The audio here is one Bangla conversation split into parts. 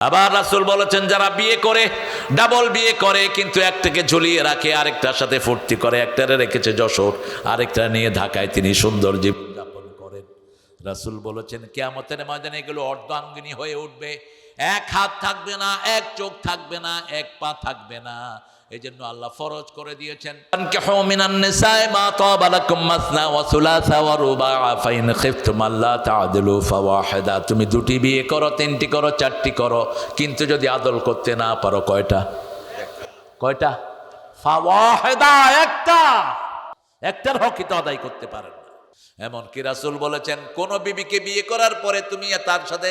আবার রাসূল বলেছেন যারা বিয়ে করে ডাবল বিয়ে করে কিন্তু একটাকে ঝুলিয়ে রাখে আরেকটার সাথে ফুর্তি করে, একটারে রেখেছে যশোর আরেকটা নিয়ে ঢাকায় তিনি সুন্দর জীবন যাপন করেন। রাসূল বলেছেন কিয়ামতের ময়দানে এগুলো অর্ধাঙ্গিনী হয়ে উঠবে, এক হাত থাকবে না, এক চোখ থাকবে না, এক পা থাকবে না। এই জন্য আল্লাহ ফরজ করে দিয়েছেন আনকিহু মিনান নিসাই মা তাবা লাকুম মাসনা ওয়া সুলাসা ওয়া রুবা' ফাইন খিফতুম আল্লা তা'দিলু ফাওয়াহিদা। তুমি দুটি বিয়ে করো, তিনটি করো, চারটি করো, কিন্তু যদি আদল করতে না পারো কয়টা? কয়টা? ফাওয়াহিদা, একটা। একটার হকই তো আদায় করতে পারেন না। এমনকি রাসূল বলেছেন কোন বিবিকে বিয়ে করার পরে তুমি তার সাথে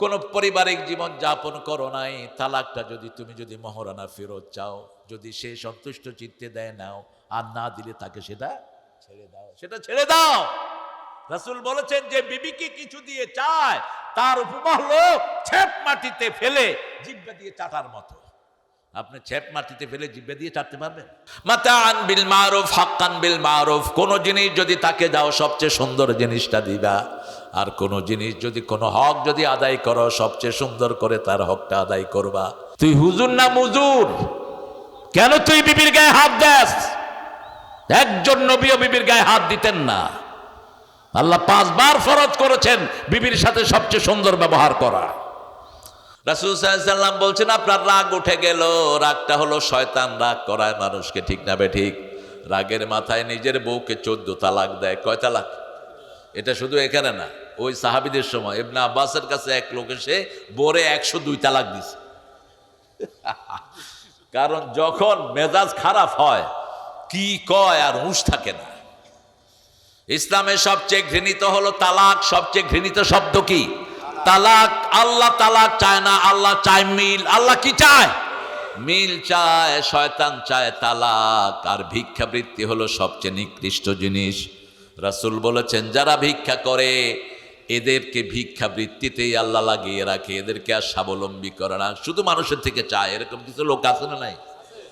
কোন পারিবারিক জীবন যাপন করো নাই, তালাকটা যদি মহরানা ফেরত চাও, যদি সে সন্তুষ্ট চিত্তে দেয় নাও, আর না দিলে তাকে সেটা ছেড়ে দাও, সেটা ছেড়ে দাও। রাসূল বলেছেন যে বিবিকে কিছু দিয়ে চায় তার উপমা হলো ছেপ মাটিতে ফেলে জিহ্বা দিয়ে চাটার মতো। আপনি ছেপ মাটিতে ফেলে জিহ্বা দিয়ে চাটতে পারবেন? মাতাআন বিল মারুফ হাক্কান বিল মারুফ, কোন জিনিস যদি তাকে দাও সবচেয়ে সুন্দর জিনিসটা দিবা, আর কোন জিনিস যদি কোন হক যদি আদায় করো সবচেয়ে সুন্দর করে তার হকটা আদায় করবা। তুই হুজুর না মুজুর? কেন তুই বিবির গায়ে হাত দেস? একজন নবীও বিবির গায়ে হাত দিতেন না। আল্লাহ 5 বার ফরজ করেছেন বিবির সাথে সবচেয়ে সুন্দর ব্যবহার করা। রাসূল সাল্লাল্লাহু আলাইহি ওয়াসাল্লাম বলছেন আপনার রাগ উঠে গেল, রাগটা হলো শয়তান রাগ করায় মানুষকে, ঠিক না বেঠিক? রাগের মাথায় নিজের বউকে 14 তালাক দেয়। কয় তালাক? এটা শুধু এখানে না, ওই সাহাবীদের সময় ইবনে আব্বাসের কাছে এক লোক এসে বোরে 102 তালাক দিছে। কারণ যখন মেজাজ খারাপ হয় কি কয় আর হুঁশ থাকে না। ইসলামের সবচেয়ে ঘৃণিত হলো তালাক। সবচেয়ে ঘৃণিত শব্দ কি? তালাক। আল্লাহ তালাক চায় না, আল্লাহ চায় মিল। আল্লাহ কি চায়? মিল চায়। শয়তান চায় তালাক। আর ভিক্ষাবৃত্তি হলো সবচেয়ে নিকৃষ্ট জিনিস। রাসূল বলেছেন যারা ভিক্ষা করে এদেরকে ভিক্ষাবৃত্তিতেই আল্লাহ লাগিয়ে রাখে, এদেরকে আর স্বাবলম্বী করে না, শুধু মানুষের থেকে চায়। এরকম কিছু লোক আছে না নাই?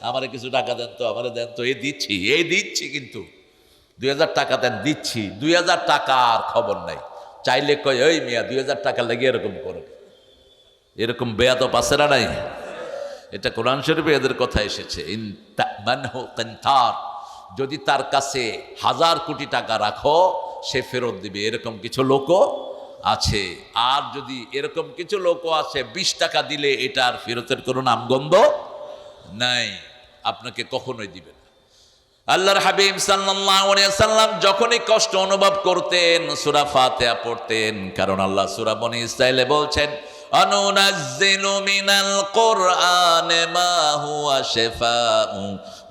আমারে কিছু টাকা দেন তো, আমারে দেন তো, এই দিচ্ছি কিন্তু 2000 টাকা দেন, দিচ্ছি 2000 টাকা আর খবর নাই। চাইলে কয় ওই মিয়া 2000 টাকা লেগে এরকম করো। এরকম বেয়াদব আছে না নাই? এটা কোরআন শরীফে এদের কথা এসেছে। ইন তা'মানহু কিনতার, যদি তার কাছে 1000 কোটি টাকা রাখো সে ফেরত দিবে, এরকম কিছু লোকও আছে। আর যদি এরকম কিছু লোকও আছে 20 টাকা দিলে এটা আর ফেরতের কোনো নামগন্ধ নাই, আপনাকে কখনোই দিবে না। আল্লাহর হাবিব সাল্লাল্লাহু আলাইহি ওয়াসাল্লাম যখনই কষ্ট অনুভব করতেন সূরা ফাতিহা পড়তেন, কারণ আল্লাহ সূরা বনী ইসরাঈলে বলছেন অনুনাজ্জিলু মিনাল কুরআনি মা হুয়া শিফাউ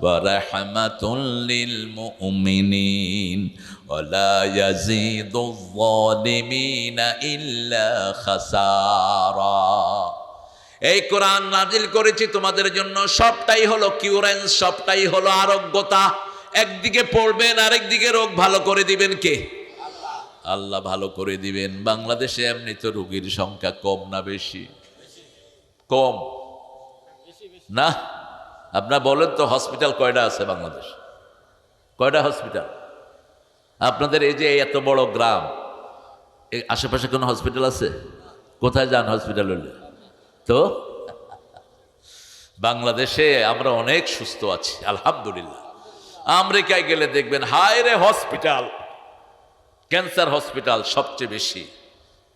ওয়া রাহমাতুল লিল মুমিনিন ওয়া লা ইয়াজিদুয যালিমিনা ইল্লা খাসারা। এই কোরআন নাজিল করেছি তোমাদের জন্য, সবটাই হলো কিউরেন্স, সবটাই হলো আরোগ্যতা। একদিকে পড়বেন আরেকদিকে রোগ ভালো করে দিবেন কে? আল্লাহ ভালো করে দিবেন। বাংলাদেশে এমনি তো রোগীর সংখ্যা কম না বেশি? কম না? আপনারা বলেন তো হসপিটাল কয়টা আছে বাংলাদেশ? কয়টা হসপিটাল? আপনাদের এই যে এত বড় গ্রাম, এই আশেপাশে কোনো হসপিটাল আছে? কোথায় যান হসপিটাল হলে? তো বাংলাদেশে আমরা অনেক সুস্থ আছি আলহামদুলিল্লাহ। আমেরিকায় গেলে দেখবেন হায় রে হসপিটাল, ক্যান্সার হসপিটাল সবচেয়ে বেশি,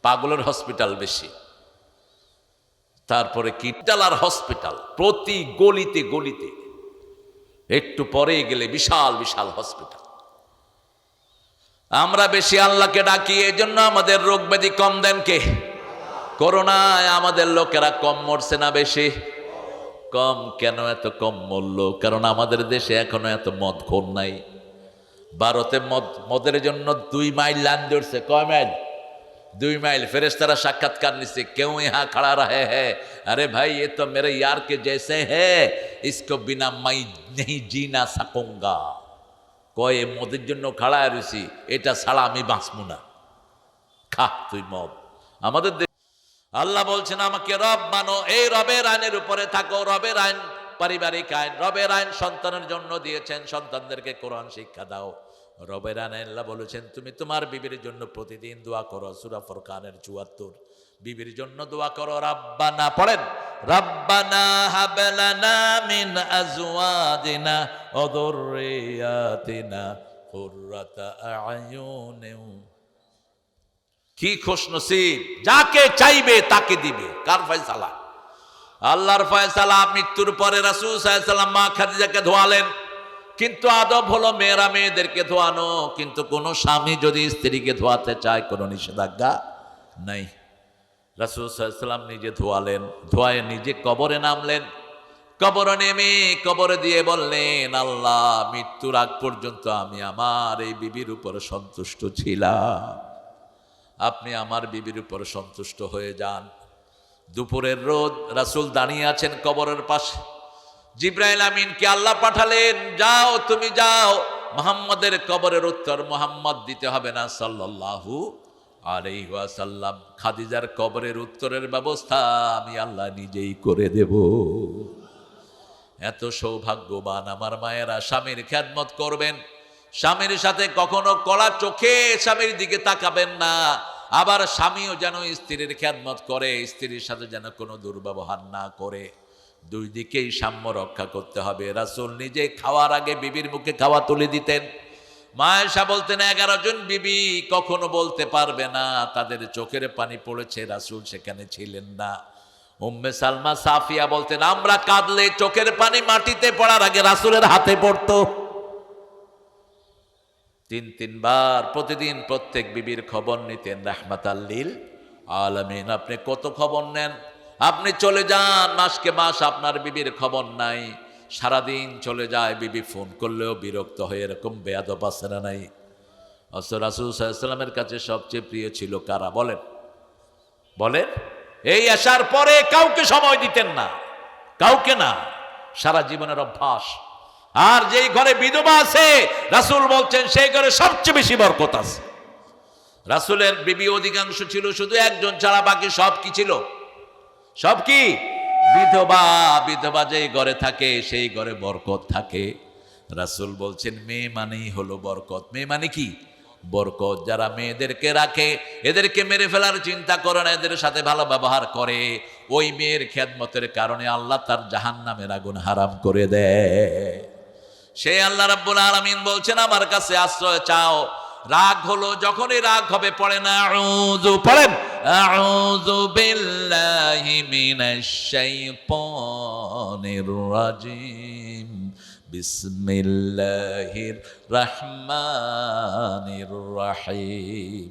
পাগলের হসপিটাল বেশি, তারপরে কিটালার হসপিটাল প্রতি গলিতে গলিতে, একটু পরে গেলে বিশাল বিশাল হসপিটাল। আমরা বেশি আল্লাহকে ডাকি, এই জন্য আমাদের রোগ ব্যাধি কম দেন কে? করোনায় আমাদের লোকেরা কম মরছে না বেশি? কম। কেন এত কম মরল? কারণ আমাদের দেশে এখনো এত মদখোর নাই। ভারতে মদের জন্য 2 মাইল লাইন ধরছে। কয় মাইল? 2 মাইল। ফেরেশতারা সাক্ষাৎকার নিচ্ছে, কেউ यहाँ खड़ा रहे है, अरे भाई ये तो मेरे यार के जैसे है, इसको बिना मैं नहीं जीना सकूंगा। কয় মদের জন্য খাড়া রয়েছি, এটা ছাড়া আমি বাঁচবো না। খা তুই মদ। আমাদের আল্লাহ বলছেন আমাকে রব মানো, এই রবের আইনের উপরে থাকো। রবের আইন পারিবারিক আইন, রবের আইন সন্তানের জন্য দিয়েছেন, সন্তানদেরকে কোরআন শিক্ষা দাও। রবের আইন আল্লাহ বলেছেন তুমি তোমার বিবির জন্য প্রতিদিন দোয়া করো। সূরা ফুরকানের 74 বিবির জন্য দোয়া করো, রাব্বানা পড়েন, রাব্বানা হাব লানা মিন আজওয়াজিনা ওয়া যুররিয়াতিনা কুররাতা আ'য়ুনিন। কি খুশনসিব, যাকে চাইবে তাকে দিবে। কার ফয়সালা? আল্লাহর ফয়সালা। মৃত্যুর পরে রাসূল সাল্লাল্লাহু আলাইহি ওয়াসাল্লাম মা খাদিজাকে ধোয়ালেন, কিন্তু আদব হলো মেয়েরা মেয়েদেরকে ধোয়ানো, কিন্তু কোনো স্বামী যদি স্ত্রীকে ধোয়াতে চায় কোনো নিষেধাজ্ঞা নাই। রাসূল সাল্লাল্লাহু আলাইহি ওয়াসাল্লাম নিজে ধোয়ালেন, ধোয়ায় নিজে কবরে নামলেন। কবরে নেমে কবরে দিয়ে বললেন, আল্লাহ, মৃত্যুর আগ পর্যন্ত আমি আমার এই বিবির উপর সন্তুষ্ট ছিলাম, আপনি আমার বিবির উপর সন্তুষ্ট হয়ে যান। দুপুরের রোদ, রাসূল দাঁড়িয়ে আছেন কবরের পাশে। জিবরাইল আমিনকে আল্লাহ পাঠালেন, যাও তুমি যাও, মুহাম্মাদের কবরের উত্তর মুহাম্মদ দিতে হবে না সাল্লাল্লাহু আলাইহি ওয়াসাল্লাম, খাদিজার কবরের উত্তরের ব্যবস্থা আমি আল্লাহ নিজেই করে দেব। এত সৌভাগ্যবান আমার মায়েরা, স্বামীর খেদমত করবেন, স্বামীর সাথে কখনো কড়া চোখে স্বামীর দিকে তাকাবেন না। আবার স্বামীও যেন স্ত্রীর খেদমত করে, স্ত্রীর সাথে যেন কোনো দুর্ব্যবহার না করে। দুই দিকেই সাম্য রক্ষা করতে হবে। রাসূল নিজে খাওয়ার আগে বিবির মুখে খাওয়া তুলে দিতেন। মা আয়েশা বলতেন, 11 জন বিবি কখনো বলতে পারবে না তাদের চোখের পানি পড়েছে, রাসূল সেখানে ছিলেন না। উম্মে সালমা সাফিয়া বলতেন, আমরা কাঁদলে চোখের পানি মাটিতে পড়ার আগে রাসূলের হাতে পড়তো। 3 বার প্রতিদিন প্রত্যেক বিবির খবর নিতেন রাহমাতাল লিল আলামিন। আপনি কত খবর নেন? আপনি চলে যান মাসকে মাস, আপনার বিবির খবর নাই, সারাদিন চলে যায়, বিবি ফোন করলেও বিরক্ত হয়ে, এরকম বেয়াদব আছে না নাই? রাসূল সাল্লাল্লাহু আলাইহি ওয়াসাল্লামের কাছে সবচেয়ে প্রিয় ছিল কারা বলেন? বলেন। এই আসার পরে কাউকে সময় দিতেন না, কাউকে না, সারা জীবনের অভ্যাস। আর যেই ঘরে বিধবা আছে, রাসূল বলছেন সেই ঘরে সবচেয়ে বেশি বরকত আছে। রাসূলের বিবি অধিকাংশ ছিল শুধু একজন ছাড়া, বাকি সব কি ছিল? সব কি? বিধবা। বিধবা যেই ঘরে থাকে সেই ঘরে বরকত থাকে। রাসূল বলছেন মেয়ে মানেই হলো বরকত। মেয়ে মানে কি? বরকত। যারা মেয়েদেরকে রাখে, এদেরকে মেরে ফেলার চিন্তা করে না, এদের সাথে ভালো ব্যবহার করে, ওই মেয়ের খেদমতের কারণে আল্লাহ তার জাহান্নামের আগুন হারাম করে দেয়। সেই আল্লাহ রাব্বুল আলামিন বলছেন, আমার কাছে আশ্রয় চাও। রাগ হলো, যখনই রাগ হবে পড়েন আউযু, পড়েন আউযু বিল্লাহি মিনাশ শাইতানির রাজিম, বিসমিল্লাহির রহমানির রহিম।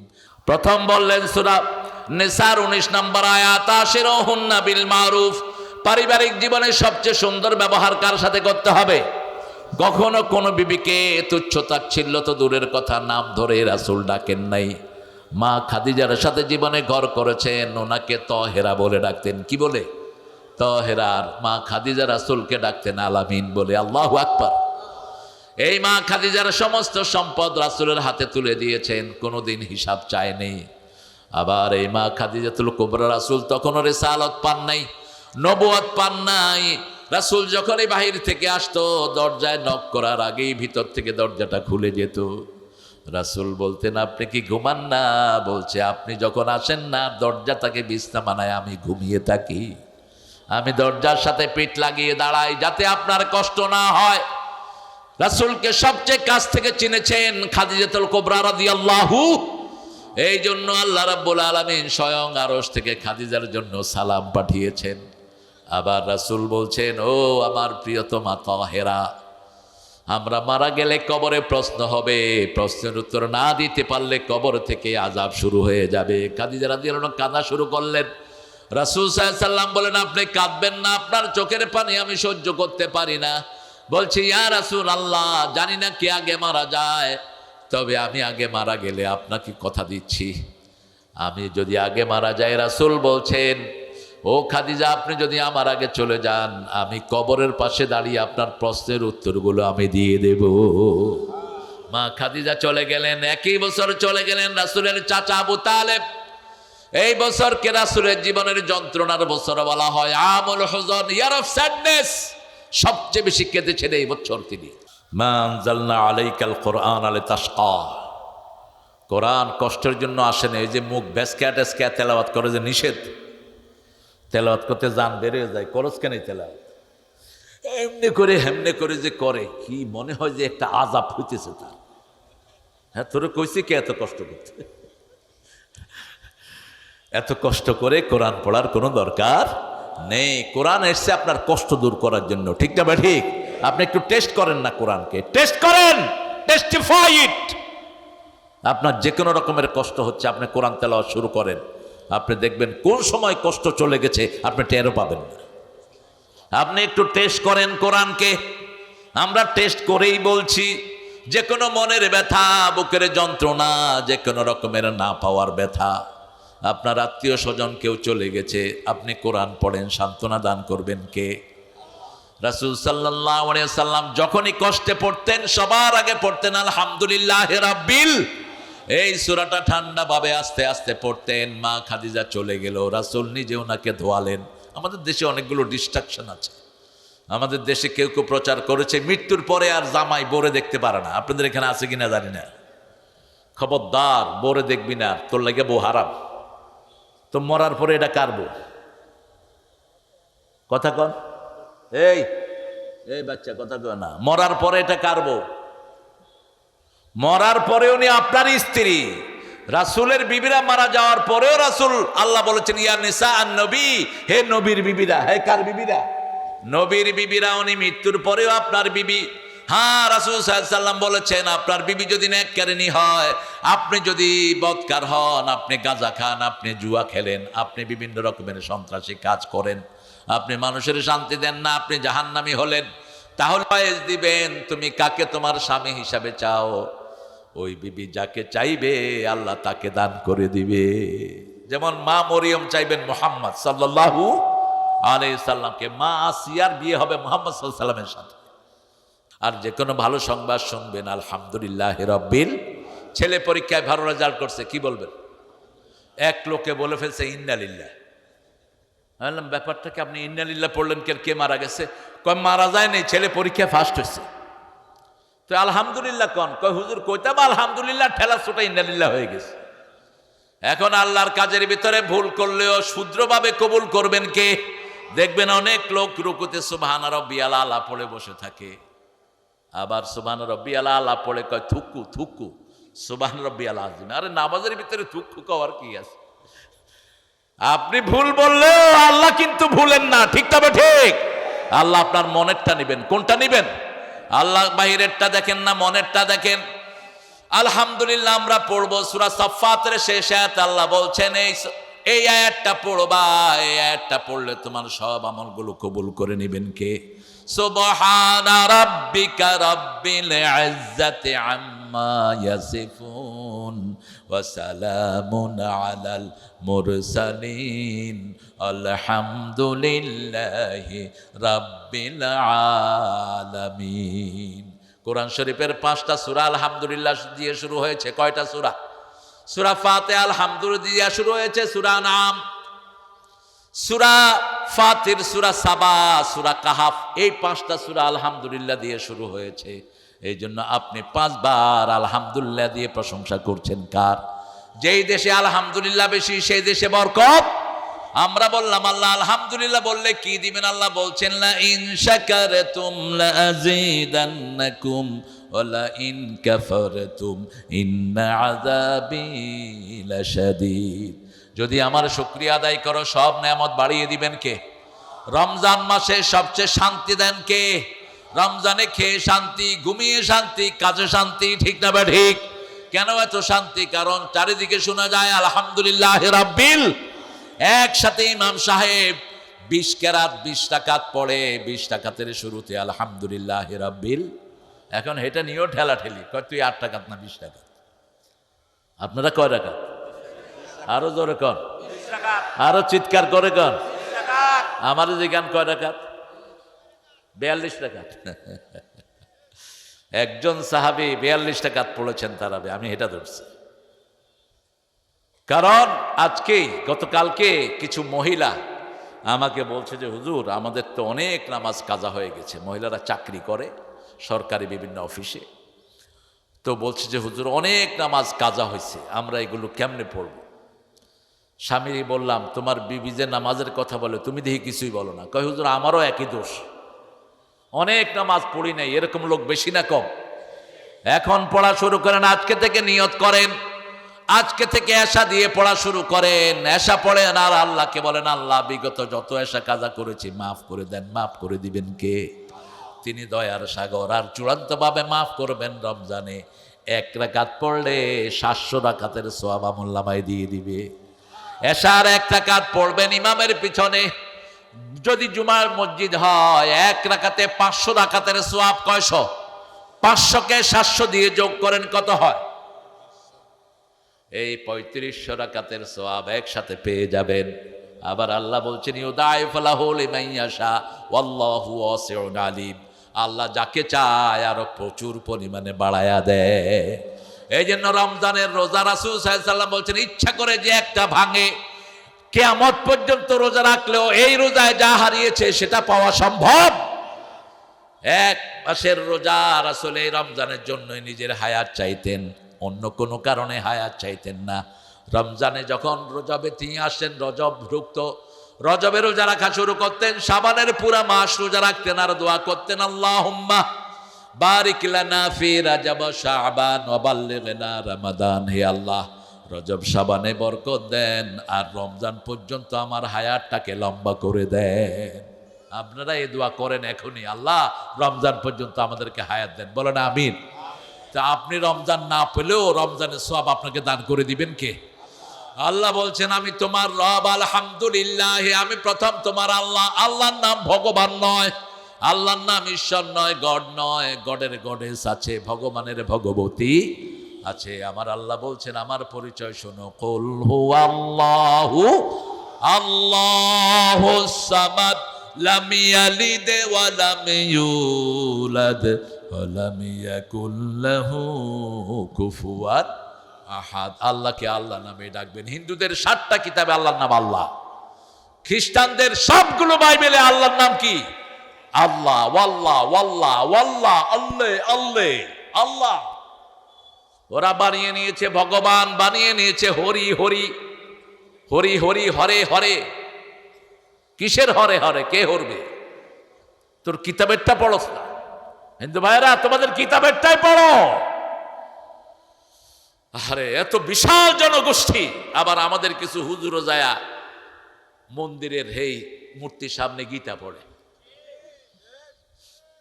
প্রথম বললেন সূরা নিসার 19 নম্বর আয়াত, আশিরুহুন্না বিল মারুফ। পারিবারিক জীবনে সবচেয়ে সুন্দর ব্যবহার কার সাথে করতে হবে? কখনো কোনো বিবিকে তুচ্ছ তাচ্ছিল্য তো দূরের কথা, নাম ধরে রাসূল ডাকেন নাই। মা খাদিজার সাথে জীবনে ঘর করেছেন, ওনাকে তহেরা বলে ডাকতেন। কি বলে? তহেরা। আর মা খাদিজা রাসূলকে ডাকতেন আলামিন বলে। আল্লাহু আকবার। এই মা খাদিজার সমস্ত সম্পদ রাসূলের হাতে তুলে দিয়েছেন, কোনোদিন হিসাব চায়নি। আবার এই মা খাদিজাতুল কুবরা, রাসূল তখনও রিসালাত পান নাই, নবুয়ত পান নাই। রাসূল যখনই বাহির থেকে আসতো, দরজায় নক করার আগেই ভিতর থেকে দরজাটা খুলে যেত। রাসূল বলতেন, আপনি কি ঘুমান না? বলছে, আপনি যখন আসেন না, দরজা তাকে বিছনা বানায়, আমি ঘুমিয়ে থাকি। আমি দরজার সাথে পিঠ লাগিয়ে দাঁড়াই যাতে আপনার কষ্ট না হয়। রাসূলকে সবচেয়ে কাছ থেকে চিনেছেন খাদিজাতুল কুবরা রাদিয়াল্লাহু। এই জন্য আল্লাহ রাব্বুল আলামিন স্বয়ং আরশ থেকে খাদিজার জন্য সালাম পাঠিয়েছেন। আবার রাসূল বলছেন, ও আমার প্রিয়তমা তাহেরা, আমরা মারা গেলে কবরে প্রশ্ন হবে, প্রশ্নের উত্তর না দিতে পারলে কবর থেকে আযাব শুরু হয়ে যাবে। খাদিজা রাদিয়াল্লাহু আনহা কাঁদা শুরু করলেন। রাসূল সাল্লাল্লাহু আলাইহি ওয়াসাল্লাম বলেন, আপনি কাঁদবেন না, আপনার চোখের পানি আমি সহ্য করতে পারি না। বলছি, ইয়া রাসূলুল্লাহ, জানি না কে আগে মারা যায়, তবে আমি আগে মারা গেলে আপনাকে কথা দিচ্ছি, আমি যদি আগে মারা যাই, রাসূল বলছেন, ও খাদিজা, আপনি যদি আমার আগে চলে যান, আমি কবরের পাশে দাঁড়িয়ে আপনার প্রশ্নের উত্তরগুলো আমি দিয়ে দেব। মা খাদিজা চলে গেলেন। একই বছর চলে গেলেন রাসূলের চাচা আবু তালেব। এই বছরকে রাসূলের জীবনের যন্ত্রণার বছর বলা হয়, আমুল হুজন, ইয়ার অফ স্যাডনেস। সবচেয়ে বেশি কেঁদেছেন এই বছর তিনি। মা আনজালনা আলাইকাল কুরআন লিতাশকা। কোরআন কষ্টের জন্য আসে না। এই যে মুখ ভ্যাসক্যা ট্যাসক্যা তেলাওয়াত করে যে নিষেধ, তেলাওয়াত করতে যান বেরিয়ে যায়, করস কেন তেলাওয়াত? এমনি করে হেমনে করে যে করে, কি মনে হয় যে একটা আযাব হইতেছে তার। হ্যাঁ, তোরে কইছি কে এত কষ্ট করতে? এত কষ্ট করে কোরআন পড়ার কোনো দরকার নেই। কোরআন এসছে আপনার কষ্ট দূর করার জন্য, ঠিক না বা ঠিক? আপনি একটু টেস্ট করেন না, কোরআনকে টেস্ট করেন, টেস্টিফাই ইট। আপনার যে কোনো রকমের কষ্ট হচ্ছে, আপনি কোরআন তেলাওয়াত শুরু করেন, আপনি দেখবেন কোন সময় কষ্ট চলে গেছে আপনি টেরও পাবেন না। আপনি একটু টেস্ট করেন কোরআনকে। আমরা টেস্ট করেই বলছি, যে কোনো মনের ব্যথা, বুকের যন্ত্রণা, যে কোনো রকমের না পাওয়ার ব্যথা, আপনার আত্মীয় স্বজন কেউ চলে গেছে, আপনি কোরআন পড়েন, সান্ত্বনা দান করবেন কে? রাসূল সাল্লাল্লাহু আলাইহি সাল্লাম যখনই কষ্টে পড়তেন সবার আগে পড়তেন আলহামদুলিল্লাহি রাব্বিল। এই সূরাটা ঠান্ডা ভাবে আস্তে আস্তে পড়তেন। মা খাদিজা চলে গেল, রাসূল নিজে ওনাকে ধোয়ালেন। আমাদের দেশে অনেকগুলো ডিস্ট্রাকশন আছে। আমাদের দেশে কেউ কেউ প্রচার করেছে মৃত্যুর পরে আর জামাই বোরে দেখতে পারে না। আপনাদের এখানে আছে কিনা জানি না। খবরদার, বোরে দেখবি না, তোর লাগে বউ হারাম। তো মরার পরে এটা কার বউ? কথা কন, এই এই বাচ্চা কথা কয় না। মরার পরে এটা কার বউ? মরার পরে উনি আপনার স্ত্রী। রাসূলের বিবিরা মারা যাওয়ার পরেও রাসূল আল্লাহ বলেছেন ইয়া নিসা আন নবী, হে নবীর বিবিরা। হে কার বিবিরা? নবীর বিবিরা। উনি মৃত্যুর পরেও আপনার বিবি। হ্যাঁ, রাসূল সাল্লাল্লাহু আলাইহি সাল্লাম বলেছেন আপনার বিবি যদি নেককারিনী হয়, আপনি যদি বদকার হন, আপনি গাঁজা খান, আপনি জুয়া খেলেন, আপনি বিভিন্ন রকমের সন্ত্রাসী কাজ করেন, আপনি মানুষের শান্তি দেন না, আপনি জাহান্নামী হলেন, তাহলে ফয়েজ দিবেন তুমি কাকে তোমার স্বামী হিসাবে চাও। ওই বিবি যাকে চাইবে আল্লাহ তাকে দান করে দিবে। যেমন মা মরিয়ম চাইবেন মুহাম্মদ সাল্লাল্লাহু আলাইহি সাল্লামকে, মা আসিয়ার বিয়ে হবে মুহাম্মদ সাল্লাল্লাহু আলাইহি সাল্লামের সাথে। আর যে কোনো ভালো সংবাদ শুনবেন আলহামদুলিল্লাহ রাব্বিল। ছেলে পরীক্ষায় ভালো রেজাল্ট করছে, কি বলবেন? এক লোকে বলে ফেলছে ইন্নালিল্লাহ। বললাম ব্যাপারটাকে আপনি ইন্নালিল্লাহ পড়লেন কেন? কে মারা গেছে? কয় মারা যায় নাই, ছেলে পরীক্ষায় ফার্স্ট হয়েছে। তো আলহামদুলিল্লাহ কন? কয় হুজুর কইতাম আলহামদুলিল্লাহ, ঠেলা ছোটা ইন্নালিল্লাহ হয়ে গেছে। এখন আল্লাহর কাজের ভিতরে ভুল করলেও শুদ্রভাবে কবুল করবেন কে? দেখবেন অনেক লোক রুকুতে সুবহান রাব্বিয়াল আলা পড়ে বসে থাকে, আবার সুবহান রাব্বিয়াল আলা পড়ে কয় থুকু থুকু সুবহান রাব্বিয়াল আযীম। আরে নামাজের ভিতরে থুকু কওয়ার কি আছে? আপনি ভুল বললেও আল্লাহ কিন্তু ভুলেন না, ঠিক তবে ঠিক। আল্লাহ আপনার মনেরটা নেবেন। কোনটা নেবেন? আল্লাহ বাহিরেরটা দেখেন না, মনেরটা দেখেন। আলহামদুলিল্লাহ আমরা পড়বো সূরা সাফফাতের শেষ আয়াত। আল্লাহ বলছেন এই আয়াতটা পড়বা, এই আয়াতটা পড়লে তোমার সব আমলগুলো কবুল করে নেবেন কে? সুবহানা রাব্বিকা রাব্বিল ইজ্জাতি আম্মা ইয়াসিফুন ওয়া সালামুন আলাল মুরসালিন আলহামদুলিল্লাহি রাব্বিল আলামিন। কোরআন শরীফের 5টা সূরা আলহামদুলিল্লাহ দিয়ে শুরু হয়েছে। কয়টা সূরা? সূরা ফাতিহা আলহামদুলিল্লাহ দিয়ে শুরু হয়েছে, সূরা নাম, সূরা ফাতির, সূরা সাবা, সূরা কাহাফ, এই 5টা সূরা আলহামদুলিল্লাহ দিয়ে শুরু হয়েছে। এই জন্য আপনি 5 বার আলহামদুলিল্লাহ দিয়ে প্রশংসা করছেন কার? যেই দেশে আলহামদুলিল্লাহ বেশি সেই দেশে বরকত। আমরা বললাম আল্লাহ আলহামদুলিল্লাহ বললে কি দিবেন? আল্লাহ বলছেন লা ইন শাকারতুম লা আযীদান্নাকুম ওয়া লা ইন কাফারতুম ইন্না আযাবি লাশাদীদ। যদি আমার শুকরিয়া আদায় করো সব নেয়ামত বাড়িয়ে দিবেন কে? রমজান মাসে সবচেয়ে শান্তি দেন কে? রমজানে খেয়ে শান্তি, ঘুমিয়ে শান্তি, কাজে শান্তি, ঠিক না বা ঠিক? কেন এত শান্তি? কারণ চারিদিকে শোনা যায় আলহামদুলিল্লাহ রাব্বিল। একসাথে ইমাম সাহেব 20 কেরাত 20 রাকাত পড়ে, 20 রাকাতের শুরুতে আলহামদুলিল্লাহ রাব্বিল। এখন এটা নিয়েও ঠেলাঠেলি, কয় তুই 8 রাকাত না 20 রাকাত? আপনারা কয় রাকাত? আরো জোরে কন, আরো চিৎকার করে কন। আমার যে গান কয় রাকাত? 42 রাকাত। একজন সাহাবী 42 রাকাত পড়েছেন তারাবি, আমি এটা ধরছি। কারণ আজকেই গতকালকে কিছু মহিলা আমাকে বলছে যে হুজুর আমাদের তো অনেক নামাজ কাজা হয়ে গেছে। মহিলারা চাকরি করে সরকারি বিভিন্ন অফিসে, তো বলছে যে হুজুর অনেক নামাজ কাজা হয়েছে, আমরা এগুলো কেমনে পড়ব? স্বামী বললাম, তোমার বিবি যে নামাজের কথা বলে তুমি দেখি কিছুই বলো না। কয় হুজুর আমারও একই দোষ, অনেক নামাজ পড়ি নাই। এরকম লোক বেশি না কম? এখন পড়া শুরু করেন, আজকে থেকে নিয়ত করেন, আজকে থেকে এশা দিয়ে পড়া শুরু করেন। এশা পড়েন আর আল্লাহকে বলেন, আল্লাহ বিগত যত এশা কাজা করেছি মাফ করে দেন। মাফ করে দিবেন কে? তিনি দয়ার সাগর। আর চূড়ান্তভাবে মাফ করবেন রমজানে। এক রাকাত পড়লে 700 রাকাতের সওয়াব আমুল্লামায় দিয়ে দিবে। এশার এক রাকাত পড়বেন ইমামের পিছনে, যদি জুমার মসজিদ হয় এক রাকাতে 500 রাকাতের সওয়াব। কয়শো? 500কে 700 দিয়ে যোগ করেন, কত হয়? এই 3500 রাকাতের সওয়াব একসাথে পেয়ে যাবেন। আবার আল্লাহ বলছেন, ইউদাইফু লাহু লিমান ইয়াশা ওয়াল্লাহু ওয়াসিউন আলিম। আল্লাহ যাকে চায় আরো প্রচুর পরিমাণে বাড়ায়া দেয়। এই জন্য রমজানের রোজা রাসূল সাল্লাল্লাহু আলাইহি ওয়াসাল্লাম বলছেন, ইচ্ছা করে যে একটা ভাঙে, কিয়ামত পর্যন্ত রোজা রাখলেও এই রোজায় যা হারিয়েছে সেটা পাওয়া সম্ভব। এক মাসের রোজা রাসূল এই রমজানের জন্যই নিজের হায়াত চাইতেন, অন্য কোনো কারণে হায়াত চাইতেন না। রমজানে যখন রজবে তিনি আসেন, রজব ঢুকতো, রজবে রোজা রাখা শুরু করতেন, শাবানের পুরা মাস রোজা রাখতেন আর দোয়া করতেন, আল্লাহুম্মা বারিক লানা ফি রাজব শাবান ওয়া বাল্লিগনা রমাদান। হে আল্লাহ, রজব শাবানে বরকত দেন আর রমজান পর্যন্ত আমার হায়াতটাকে লম্বা করে দেন। আপনারা এই দোয়া করেন এখনই, আল্লাহ রমজান পর্যন্ত আমাদেরকে হায়াত দেন। বলেন আমিন। তা আপনি রমজান না পেলেও রমজানের সওয়াব আপনাকে দান করে দিবেন কে? আল্লাহ বলছেন, আমি তোমার রব, আলহামদুলিল্লাহ, আমি প্রথম তোমার আল্লাহ। আল্লাহর নাম ভগবান নয়, আল্লাহর নাম ঈশ্বর নয়, গড নয়। গডের গডেস আছে, ভগবানের ভগবতী আছে। আমার আল্লাহ বলছেন, আমার পরিচয় শোনো। কুল হুয়াল্লাহু আল্লাহুস সামাদ লাম ইয়ালিদ ওয়া লাম ইউলাদ ওয়া লাম ইয়াকুল লাহু কুফুয়ান আহাদ। আল্লাহকে আল্লাহ নামে ডাকবেন। হিন্দুদের 7টা কিতাবে আল্লাহর নাম আল্লাহ, খ্রিস্টানদের সবগুলো বাইবেলে আল্লাহর নাম কি? আল্লাহ। ওয়াল্লাহ ওয়াল্লাহ ওয়াল্লাহ, আল্লাহ আল্লাহ আল্লাহ। ওরা বানিয়ে নিয়েছে ভগবান, বানিয়ে নিয়েছে হরি হরি হরি হরি, হরে হরে। কিসের হরে হরে? কে হরবে? তোর কিতাবেরটা পড়স না? হিন্দু ভাইরা, তোমাদের কিতাবেরটাই পড়ো। আরে এত বিশাল জনগোষ্ঠী, আবার আমাদের কিছু হুজুরও যায়া মন্দিরের হেই মূর্তির সামনে গীতা পড়ে।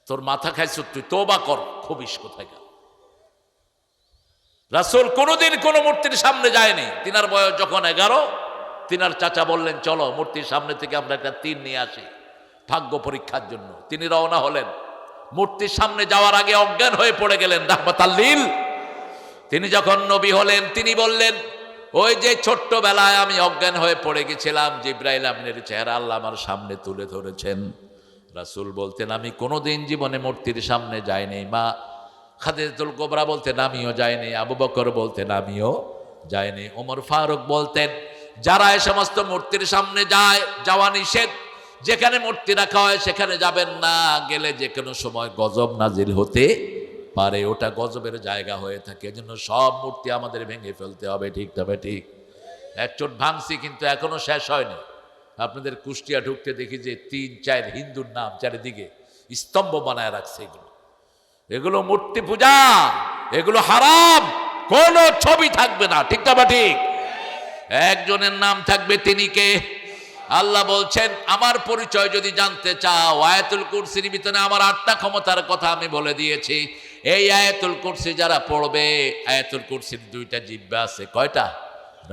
তোর মাথা খাইছ? তুই তওবা কর, খবিস কোথায় গেল? রাসূল কোনোদিন কোনো মূর্তির সামনে যায়নি। তিনার বয়স যখন 11, তিনার চাচা বললেন, চলো মূর্তির সামনে থেকে আমরা একটা তীর নিয়ে আসি ভাগ্য পরীক্ষার জন্য। তিনি রওনা হলেন। মূর্তির সামনে যাওয়ার আগে অজ্ঞান হয়ে পড়ে গেলেন রাহমাতাল লিল। তিনি যখন নবী হলেন, তিনি বললেন, ওই যে ছোট্টবেলায় আমি অজ্ঞান হয়ে পড়ে গেছিলাম, জিবরাইল আমিনের চেহারা আল্লাহ আমার সামনে তুলে ধরেছেন। রাসূল বলতেন, আমি কোনোদিন জীবনে মূর্তির সামনে যাইনি। মা খাদিজাতুল কুবরা বলতেন, আমিও যাইনি। আবু বকর বলতেন, আমিও যাইনি। ওমর ফারুক বলতেন, যারা এই সমস্ত মূর্তির সামনে যায়, যাওয়া নিষেধ। যেখানে মূর্তি রাখা হয় সেখানে যাবেন না, গেলে যে কোনো সময় গজব নাজিল হতে পারে, ওটা গজবের জায়গা হয়ে থাকে। এজন্য সব মূর্তি আমাদের ভেঙে ফেলতে হবে। ঠিক তবে ঠিক। এক চোট ভাঙছি, কিন্তু এখনো শেষ হয়নি। আপনাদের কুষ্টিয়া ঢুকতে দেখি যে 3-4 হিন্দুর নাম চারিদিকে স্তম্ভ বানায় রাখছে। এগুলো মূর্তি পূজা, এগুলো হারাম। কোন ছবি থাকবে না। ঠিক তবে ঠিক। একজনের নাম থাকবে, তিনি কে? আল্লাহ বলছেন, আমার পরিচয় যদি জানতে চাও, আয়াতুল কুরসির ভিতরে আমার 8টা ক্ষমতার কথা আমি বলে দিয়েছি। এই আয়াতুল কুরসি যারা পড়বে, আয়াতুল কুরসির 2টা জিহ্বা আছে। কয়টা?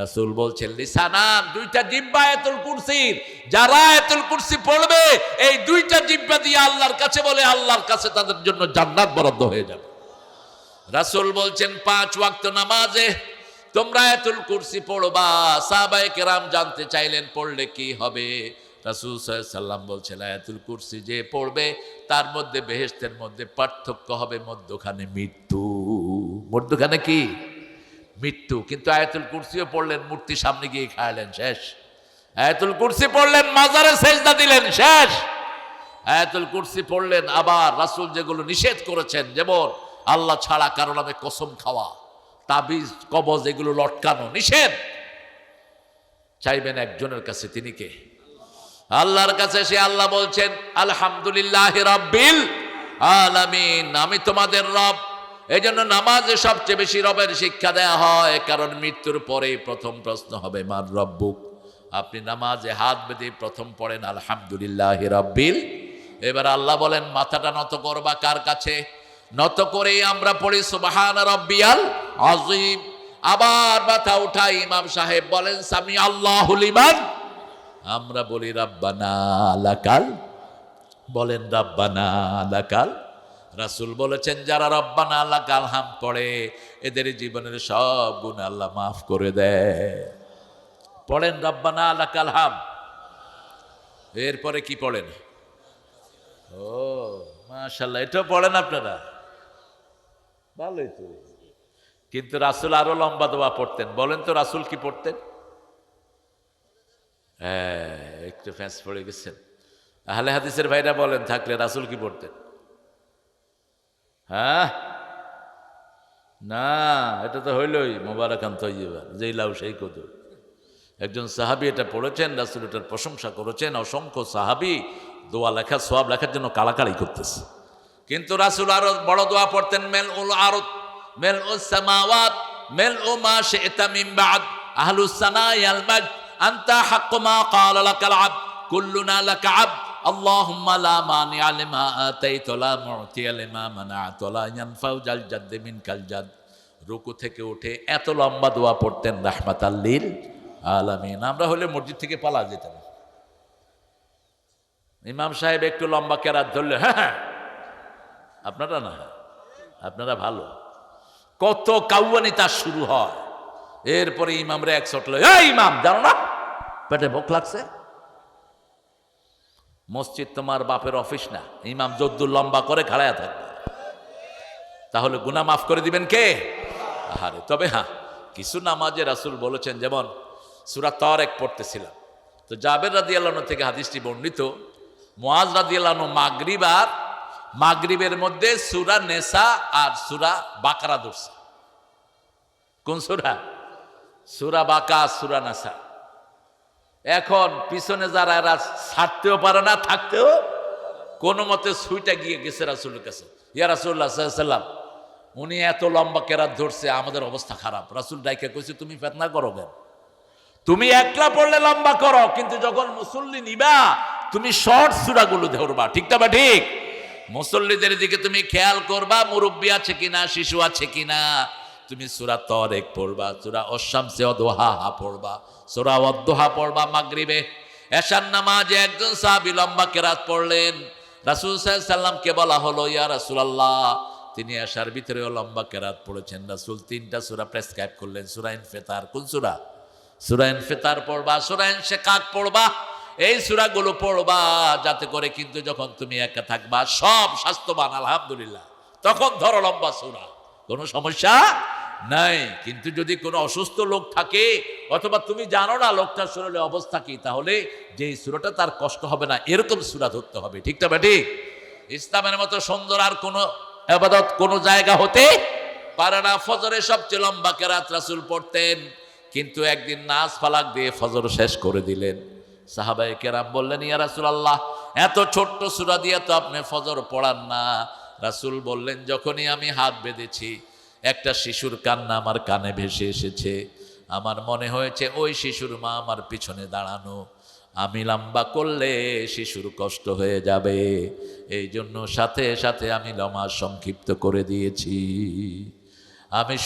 রাসূল বলছেন, লিসানান, 2টা জিহ্বা আয়াতুল কুরসির। যারা আয়াতুল কুরসি পড়বে, এই 2টা জিহ্বা দিয়ে আল্লাহর কাছে বলে, আল্লাহর কাছে তাদের জন্য জান্নাত বরাদ্দ হয়ে যাবে। রাসূল বলছেন, 5 ওয়াক্ত নামাজে তোমরা আয়াতুল কুরসি পড়বা। সাহাবায়ে কেরাম জানতে চাইলেন, পড়লে কি হবে? রাসূল সাল্লাল্লাহু আলাইহি সাল্লাম বলছেন, আয়াতুল কুরসি যে পড়বে তার মধ্যে বেহেশতের মধ্যে পার্থক্য হবে, মধ্যখানে মৃত্যু। মধ্যখানে কি? মৃত্যু। কিন্তু আয়াতুল কুরসিও পড়লেন, মূর্তির সামনে গিয়ে খাইলেন, শেষ। আয়াতুল কুরসি পড়লেন, মাজারে সেজদা দিলেন, শেষ। আয়াতুল কুরসি পড়লেন, আবার রাসূল যেগুলো নিষেধ করেছেন, যেমন আল্লাহ ছাড়া কারো নামে কসম খাওয়া, তাবিজ কবজ এগুলো লটকানো নিষেধ। চাইবেন একজনের কাছে, তিনি কে? আল্লাহর কাছে। সে আল্লাহ বলছেন আলহামদুলিল্লাহ রাব্বিল আলামিন, আমি তোমাদের রব। এই জন্য নামাজে সবচেয়ে বেশি রবের শিক্ষা দেয়া হয়, কারণ মৃত্যুর পরেই প্রথম প্রশ্ন হবে মান রব্বুক। আপনি নামাজে হাত বেঁধে প্রথম পড়েন আলহামদুলিল্লাহ রাব্বিল। এবার আল্লাহ বলেন মাথাটা নত করবা কার কাছে? নত করেই আমরা পড়ি সুবহান রাব্বিয়াল আযীম। আবার মাথা উঠাই ইমাম সাহেব বলেন সামি আল্লাহু লিমান, আমরা বলি রাব্বানা লাকাল, বলেন রাব্বানা লাকাল। রাসূল বলেছেন যারা রব্বানা লাকাল হাম পড়ে এদের জীবনের সব গুনাহ আল্লাহ মাফ করে দেয়। পড়েন রব্বানা লাকাল হাম। এরপরে কি পড়েন? ও মাশাআল্লাহ, এটা পড়েন আপনারা, ভালোই তো। কিন্তু রাসূল আরো লম্বা দোয়া পড়তেন। বলেন তো রাসূল কি পড়তেন? হ্যাঁ, একটু ফ্যাঁস পড়ে গেছেন। আহলে হাদিসের ভাইরা বলেন থাকলে রাসূল কি পড়তেন? হ্যাঁ না, এটা তো হইলই মোবারকান তৈয়বা, যেই লাউ সেই কদর। একজন সাহাবী এটা পড়েছেন, রাসূল এটার প্রশংসা করেছেন। অসংখ্য সাহাবী দোয়া লেখা সওয়াব লেখার জন্য কাড়াকাড়ি করতেছে। কিন্তু রাসূল আরো বড় দোয়া পড়তেন, মেলউল আরদ মেলউস সামাওয়াত মেলউ মা শি'তা মিন বা'দ আহলুস সানাই আল মাjd আনতা হাক্কু মা ক্বালা লাকাল আবদ কুল্লুনা লাকা আবদ আল্লাহুম্মা লা মানি'a লিমা আতাইতা লা মু'তিয়া লিমা মানা'তা লা ইয়ানফা'ু জাল জাদ্দি মিনকাল জাদ। রুকু থেকে উঠে এত লম্বা দোয়া পড়তেন রাহমাতাল লিল আলামিন। আমরা হলে মসজিদ থেকে পালা যেতাম। ইমাম সাহেব একটু লম্বা কেরাত ধরলে হ্যাঁ, আপনারা না, আপনারা ভালো। কত কাউয়ানি তার শুরু হয়। এরপরে ইমামরা এক শট লয়, এই ইমাম জানো না পেটে ভোক লাগছে? মসজিদ তোমার বাপের অফিস না, ইমাম যদ্দুর লম্বা করে খাড়ায়া থাকবে। তাহলে গুনাহ মাফ করে দিবেন কে? আহারে। তবে হ্যাঁ, কিছু নামাজে রাসূল বলেছেন, যেমন সূরা তারিক পড়তেছিলাম তো জাবের রাদিয়াল্লাহু আনহু থেকে হাদিসটি বর্ণিত, মুআজ রাদিয়াল্লাহু আনহু মাগরিবের মধ্যে সূরা নেসা আর সূরা বাকারা ধরছে। কোন সূরা? সূরা বাকা, সূরা নেসা। এখন পিছনে যারা এরা ছাড়তেও পারে না, থাকতেও কোনো মতে সুইটা গিয়ে গেছে রাসূলের কাছে, ইয়া রাসূলুল্লাহ সাল্লাল্লাহু আলাইহি ওয়াসাল্লাম উনি এত লম্বা কেরাত ধরছে, আমাদের অবস্থা খারাপ। রাসূল ডাইকে কইছে তুমি ফিতনা করো কেন? তুমি একলা পড়লে লম্বা করো, কিন্তু যখন মুসল্লি নিবা তুমি শর্ট সূরাগুলো ধরবা, ঠিক না? ঠিক। মুসল্লিদের দিকে তুমি খেয়াল করবা, মুরব্বী আছে কিনা, শিশু আছে কিনা। তুমি সূরা তারিক পড়বা, সূরা আশ-শামসি ওয়াদ-দুহা পড়বা, সূরা ওয়াদ-দুহা পড়বা মাগরিবে। এশার নামাজে একজন সাহাবী লম্বা কেরাত পড়লেন। রাসূল সাল্লাল্লাহু আলাইহি ওয়াসাল্লামকে বলা হলো, ইয়া রাসূলুল্লাহ, তিনি এশার ভিতরেও লম্বা কেরাত পড়েছেন। রাসূল তিনটা সূরা প্রেসক্রাইব করলেন। সূরা ইনফিতার, কোন সূরা? সূরা ইনফিতার পড়বা, সূরা ইনশিকাক পড়বা। এই সূরাগুলো পড়বা যাতে করে কিন্তু যখন তুমি একা থাকবা সব স্বাস্থ্যবান আলহামদুলিল্লাহ, তখন ধরো লম্বা সূরা, কোনো সমস্যা নাই। কিন্তু যদি কোনো অসুস্থ লোক থাকে অথবা তুমি জানো না লোকটার শরীরে অবস্থা কি, তাহলে যে সূরাটা তার কষ্ট হবে না এরকম সূরা ধরতে হবে, ঠিক না ঠিক? ইসলামের মতো সুন্দর আর কোনো ইবাদত কোনো জায়গা হতে পারে না। ফজরে সবচেয়ে লম্বা কেরাত রাসূল পড়তেন, কিন্তু একদিন নাস ফালাক দিয়ে ফজর শেষ করে দিলেন। সাহাবায়ে কেরাম বললেন, ইয়া রাসূলুল্লাহ, এত ছোট্ট সূরা দিয়ে তো আপনি ফজর পড়ান না। রাসূল বললেন, যখনই আমি হাত বেঁধেছি একটা শিশুর কান্না আমার কানে ভেসে এসেছে। আমার মনে হয়েছে ওই শিশুর মা আমার পিছনে দাঁড়ানো, আমি লম্বা করলে শিশুর কষ্ট হয়ে যাবে, এই জন্য সাথে সাথে আমি নামাজ সংক্ষিপ্ত করে দিয়েছি। আমি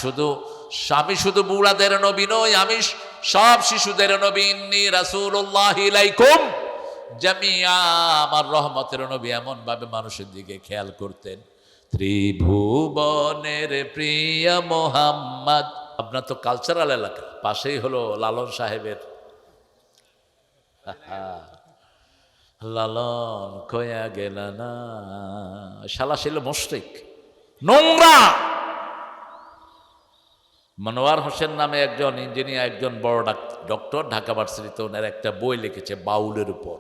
শুধু বুড়াদের নবী নই, আমি সব শিশুদের নবী। ইন্নী রাসূলুল্লাহি ইলাইকুম জামিআ, আমার রহমতের নবী এমন ভাবে মানুষের দিকে খেয়াল করতেন। ত্রিভুবনের প্রিয় মোহাম্মদ। আপনার তো কালচারাল এলাকা, পাশেই হলো লালন সাহেবের। লালন কয়া গেল না, শালা ছিল মুশরিক, নোংরা। মনোয়ার হোসেন নামে একজন ইঞ্জিনিয়ার, একজন বড় ডক্টর, ঢাকা ভার্সিটিতে ওনার একটা বই লিখেছে বাউলের উপর।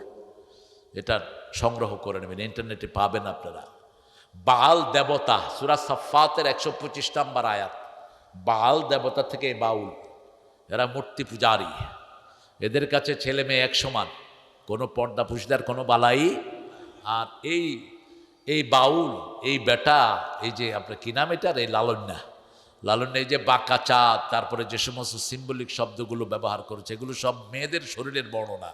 এটা সংগ্রহ করে নেবেন, ইন্টারনেটে পাবেন আপনারা। বাল দেবতা, সূরা সাফফাতের 125 নম্বর আয়াত। বাল দেবতা থেকে বাউল, এরা মূর্তি পূজারী, এদের কাছে ছেলে মেয়ে এক সমান, কোনো পর্দা পুশদার কোনো বালাই। আর এই বাউল, এই বেটা, এই যে আপনার কি নাম এটার, এই লালন্যা, এই যে বাঁকা চাঁদ, তারপরে যে সমস্ত সিম্বলিক শব্দগুলো ব্যবহার করেছে, এগুলো সব মেয়েদের শরীরের বর্ণনা,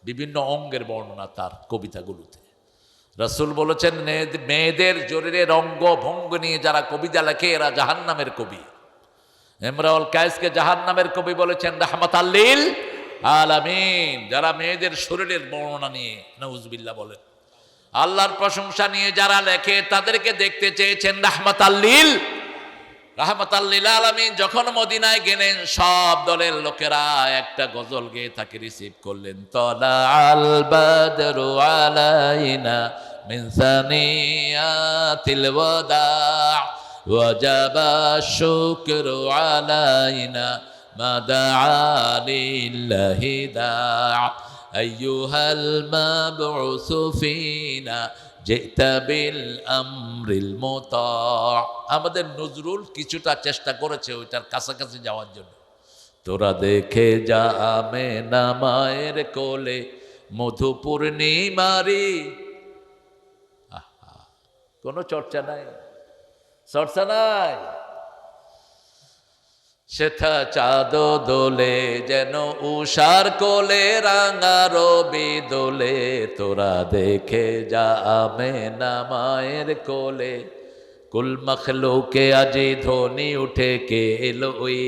বিভিন্ন অঙ্গের বর্ণনা তার কবিতাগুলোতে। রাসূল বলেছেন মেয়েদের শরীরের অঙ্গ ভঙ্গ নিয়ে যারা কবিতা লেখে এরা জাহান্নামের কবি। ইমরাউল কায়েসকে জাহান্নামের কবি বলেছেন রাহমাতাল লিল আলামিন। যারা মেয়েদের শরীরের বর্ণনা নিয়ে, নাউজুবিল্লাহ বলেন, আল্লাহর প্রশংসা নিয়ে যারা লেখে তাদেরকে দেখতে চেয়েছেন রাহমাতাল লিল আলামিন। যখন মদিনায় গেলেন সব দলের লোকেরা একটা গজল গেয়ে তাকে রিসিভ করলেন। তলা আল বাদরু আলাইনা মিন সানিয়াতিল ওয়াদা ওয়াজাবা শুকরু আলাইনা মা দাআ লিল্লাহি দাআ আইয়ুহাল মাবউসু ফিনা জিতা বিল আমরিল মুতা। আমাদের নজরুল কিছুটা চেষ্টা করেছে ওইটার কাছাকাছি যাওয়ার জন্য। তোরা দেখে যা আমেনা মায়ের কোলে মধু পূর্ণিমারি। কোনো চর্চা নাই, চর্চা নাই। সেথা চাঁদ দোলে যেন উষার কোলে, রাঙা রবি দোলে। তোরা দেখে যা আমেনা মায়ের কোলে। কুল মখলুকে আজি ধ্বনি উঠে কে এলো ওই,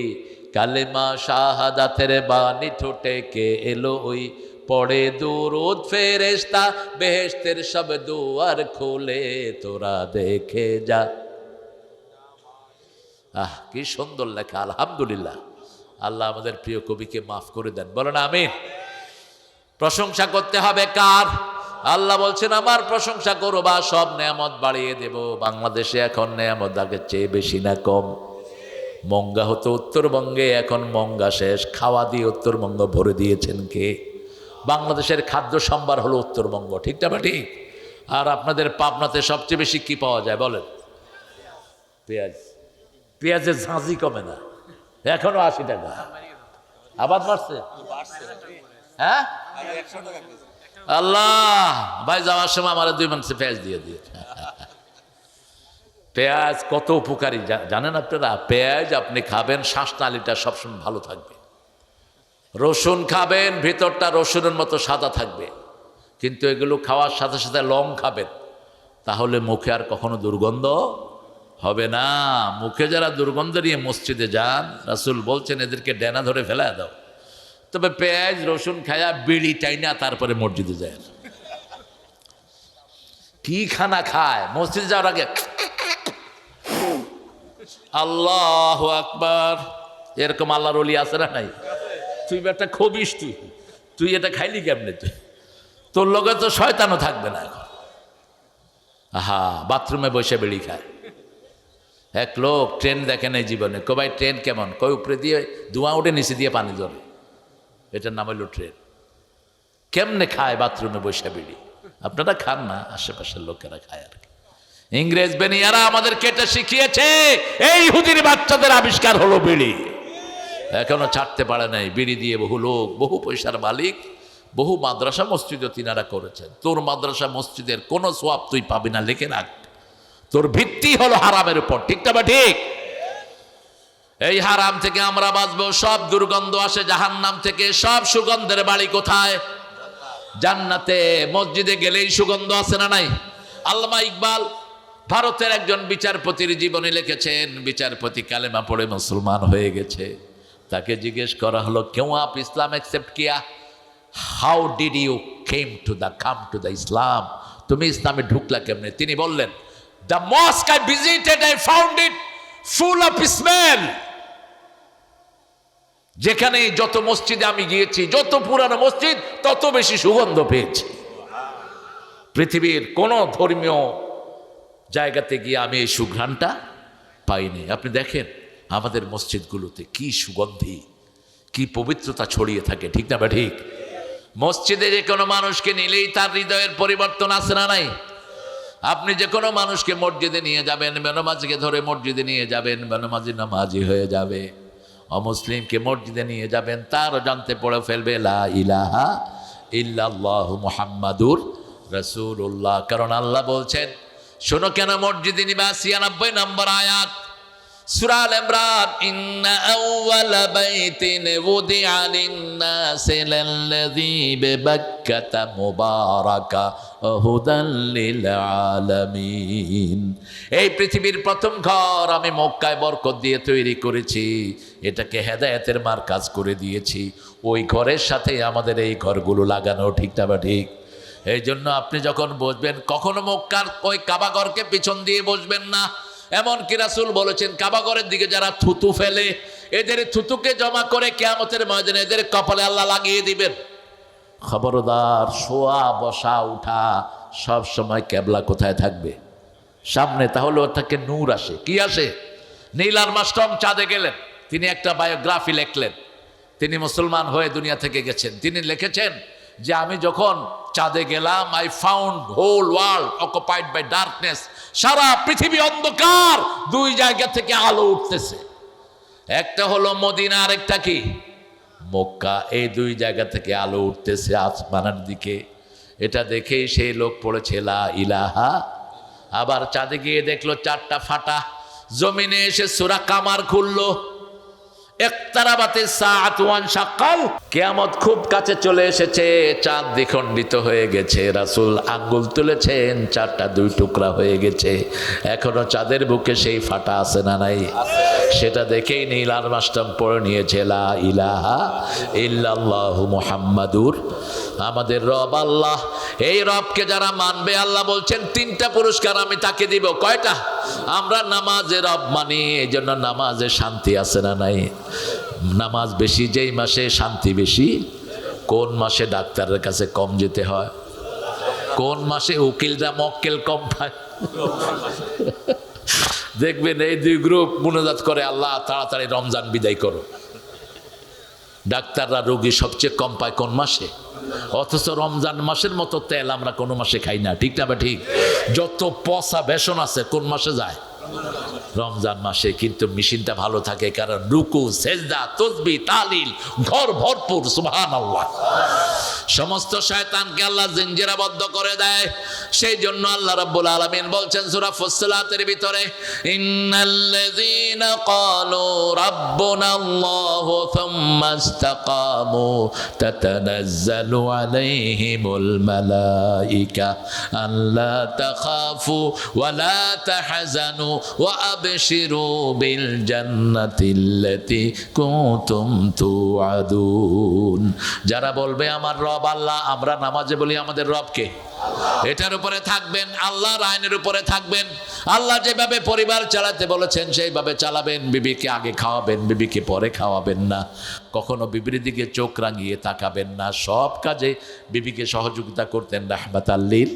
কালেমা শাহাদাতের বাণী ঠোঁটে কে এলো ওই। পড়ে দুরূদ ফেরেশতা বেহেশতের সব দুয়ার খুলে। তোরা দেখে যা। কি সুন্দর লেখা, আলহামদুলিল্লাহ। আল্লাহ আমাদের প্রিয় কবিকে মাফ করে দেন, বলেন আমিন। প্রশংসা করতে হবে কার? আল্লাহ বলছেন আমার প্রশংসা করো বা সব নেয়ামত বাড়িয়ে দেব। বাংলাদেশে এখন নেয়ামত আগের চেয়ে বেশি না কম? মঙ্গা হতো উত্তরবঙ্গে, এখন মঙ্গা শেষ, খাওয়া দিয়ে উত্তরবঙ্গ ভরে দিয়েছেন কে? বাংলাদেশের খাদ্য সম্ভার হলো উত্তরবঙ্গ, ঠিক না ঠিক? আর আপনাদের পাবনাতে সবচেয়ে বেশি কি পাওয়া যায় বলেন? পেঁয়াজ। পেঁয়াজের ঝাঁঝি কমে না, এখনো 80 টাকা। আবাদ বাড়ছে? হ্যাঁ আল্লাহ, ভাই যাওয়ার সময় আমার 2 মাংসে পেঁয়াজ দিয়ে দিয়ে। পেঁয়াজ কত উপকারী জানেন আপনারা? পেঁয়াজ আপনি খাবেন, শ্বাসনালীটা সবসময় ভালো থাকবে। রসুন খাবেন, ভিতরটা রসুনের মতো সাদা থাকবে। কিন্তু এগুলো খাওয়ার সাথে সাথে লং খাবেন, তাহলে মুখে আর কখনো দুর্গন্ধ হবে না। মুখে যারা দুর্গন্ধ নিয়ে মসজিদে যান, রাসূল বলছেন এদেরকে ডেনা ধরে ফেলা দাও। তবে পেঁয়াজ রসুন খায়া বিড়ি টাইনা তারপরে মসজিদে যায়। কি খানা খায় মসজিদে যাওয়ার আগে? আল্লাহু আকবার। এরকম আল্লাহর ওলি আছে না নাই? তুই একটা খবিস, তুই এটা খাইলি কেমনে? তোর লগে তো শয়তানও থাকবে না এখন। আহা, বাথরুমে বসে বিড়ি খায়। এক লোক ট্রেন দেখে নাই জীবনে, কো ভাই ট্রেন কেমন? কই উপরে দিয়ে ধোঁয়া উঠে নিচে দিয়ে পানি জ্বলে, এটার নাম হইল ট্রেন। কেমনে খায় বাথরুমে বসে বিড়ি? আপনারা খান না, আশেপাশের লোকেরা খায় আর কি। ইংরেজ বেনিয়ারা আমাদের কেটে শিখিয়েছে, এই ইহুদির বাচ্চাদের আবিষ্কার হলো বিড়ি। এখনো ছাড়তে পারে নাই। বিড়ি দিয়ে বহু লোক, বহু পয়সার মালিক, বহু মাদ্রাসা মসজিদও তিনারা করেছেন। তোর মাদ্রাসা মসজিদের কোনো সোয়াব তুই পাবি না, লিখে রাখ। তোর ভিত্তি হলো হারামের উপর, ঠিক না? ঠিক। এই হারাম থেকে আমরা বাঁচবো। সব দুর্গন্ধ আসে জাহান্নাম থেকে, সব সুগন্ধের বাড়ি কোথায়? জান্নাতে। মসজিদে গেলেই সুগন্ধ আছে না নাই? আল্লামা ইকবাল ভারতের একজন বিচারপতির জীবনী লিখেছেন। বিচারপতি কালেমা পড়ে মুসলমান হয়ে গেছে। তাকে জিজ্ঞেস করা হলো, কেউ আপ ইসলাম অ্যাকসেপ্ট কিয়া? How did you come to the Islam? তুমি ইসলামে ঢুকলা কেমনে? তিনি বললেন, the mosque I visited, I found it full of smell. যেখানে যত মসজিদে আমি গিয়েছি, যত পুরানো মসজিদ, তত বেশি সুগন্ধ পেয়েছি। পৃথিবীর কোন ধর্মীয় জায়গাতে গিয়ে আমি এই সুঘ্রাণটা পাইনি। আপনি দেখেন আমাদের মসজিদগুলোতে কি সুগন্ধি, কি পবিত্রতা ছড়িয়ে থাকে, ঠিক না বা ঠিক? মসজিদে যে কোনো মানুষকে নিলেই তার হৃদয়ের পরিবর্তন আসে না নাই? আপনি যে কোনো মানুষকে মসজিদে নিয়ে যাবেন, বেনামাজিকে ধরে মসজিদে নিয়ে যাবেন, বেনামাজি নামাজি হয়ে যাবে। অমুসলিমকে মসজিদে নিয়ে যাবেন, তারও জানতে পড়ে ফেলবে লা ইলাহা ইল্লাল্লাহু মুহাম্মাদুর রাসূলুল্লাহ। কারণ আল্লাহ বলছেন, শোনো কেন মসজিদে নিবা, ৯৬ নম্বর আয়াত সূরা আল ইমরান, ইন্না আউওয়ালা বাইতিন উযিআ লিন-নাসি লাল্লাযী বিবাক্কাতা মুবারাকা ওয়া হুদাল লিল আলামিন। এই পৃথিবীর প্রথম ঘর আমি মক্কায় বরকত দিয়ে তৈরি করেছি, এটাকে হেদায়েতের মার্কাজ করে দিয়েছি। ওই ঘরের সাথে আমাদের এই ঘরগুলো লাগানো, ঠিক না বা ঠিক? এই জন্য আপনি যখন বসবেন, কখনো মক্কার ওই কাবাঘরকে পিছন দিয়ে বসবেন না। এমনকি রাসূল বলেছেন, কাবাঘরের দিকে যারা থুতু ফেলে, এদের থুতুকে জমা করে কিয়ামতের ময়দানে এদের কপালে আল্লাহ লাগিয়ে দিবেন। খবরদার, শোয়া বসা উঠা সব সময় কেবলা কোথায় থাকবে? সামনে। তাহলে ওর থেকে নূর আসে। কি আসে? নীল আর্মস্ট্রং চাঁদে গেলেন, তিনি একটা বায়োগ্রাফি লিখলেন। তিনি মুসলমান হয়ে দুনিয়া থেকে গেছেন। তিনি লিখেছেন যে আমি যখন চাঁদে গেলাম, I found whole world occupied by darkness. সারা পৃথিবী অন্ধকার, দুই জায়গা থেকে আলো উঠতেছে, একটা হলো মদিনা, আর একটা কি মক্কা। এই দুই জায়গা থেকে আলো উঠতেছে আসমানের দিকে। এটা দেখেই সেই লোক পড়েছে লা ইলাহা। আবার চাঁদে গিয়ে দেখলো 4টা ফাটা। জমিনে এসে সূরা কামার খুললো, ইকতারাবাতি সাআতু ওয়ানশাক্কাল, কিয়ামত খুব কাছে চলে এসেছে, চাঁদ দ্বিখণ্ডিত হয়ে গেছে। রাসূল আঙ্গুল তুলেছেন, 4টা 2 টুকরা হয়ে গেছে। এখনো চাঁদের বুকে সেই ফাটা আছে না নাই? সেটা দেখেই নীল আর্মস্ট্রং পড়ে নিয়েছে লা ইলাহা ইল্লাল্লাহু মুহাম্মাদুর। আমাদের রব আল্লাহ, এই রবকে যারা মানবে, আল্লাহ বলছেন 3টা পুরস্কার আমি তাকে দিব। কয়টা? আমরা নামাজে রব মানি, এই জন্য নামাজে শান্তি আছে না নাই? নামাজ বেশি যেই মাসে শান্তি বেশি। কোন মাসে ডাক্তারের কাছে কম যেতে হয়? কোন মাসে উকিলরা মক্কেল কম পায়? দেখবেন এই 2 গ্রুপ মুনাজাত করে, আল্লাহ তাড়াতাড়ি রমজান বিদায় করো। ডাক্তাররা রোগী সবচেয়ে কম পায় কোন মাসে? অথচ রমজান মাসের মতো তেল আমরা কোনো মাসে খাই না, ঠিক না বা ঠিক? যত পচা বেসন আছে কোন মাসে যায়? রমজান মাসে। কিন্তু মেশিনটা ভালো থাকে, কারণ রুকু, সেজদা, তাসবিহ, তাহলিল ঘর ভরপুর। সুবহানাল্লাহ। সমস্ত শয়তানকে আল্লাহ জিঞ্জিরাবদ্ধ করে দেয়। সেই জন্য আল্লাহ রাব্বুল আলামিন বলছেন সূরা ফুসসিলাতের ভিতরে, ইন্নাল্লাযীনা ক্বালু রাব্বুনাল্লাহু সুম্মা ইসতাকামু তাতানাজ্জালু আলাইহিমুল মালায়েকা আল্লা তাখাফু ওয়া লা তাহজানু ওয়া আবশিরু বিল জান্নাতিল্লাতী কুনতুম তুআদুন। যারা বলবে আমার রব আল্লাহ, আমরা নামাজে বলি আমাদের রবকে, এটার উপরে থাকবেন, আল্লাহর আইনের উপরে থাকবেন। আল্লাহ যেভাবে পরিবার চালাতে বলেছেন সেইভাবে চালাবেন। বিবিকে আগে খাওয়াবেন, বিবিকে পরে খাওয়াবেন না। কখনো বিবির দিকে চোখ রাঙিয়ে তাকাবেন না। সব কাজে বিবিকে সহযোগিতা করতেন রাহমাতাল লিল।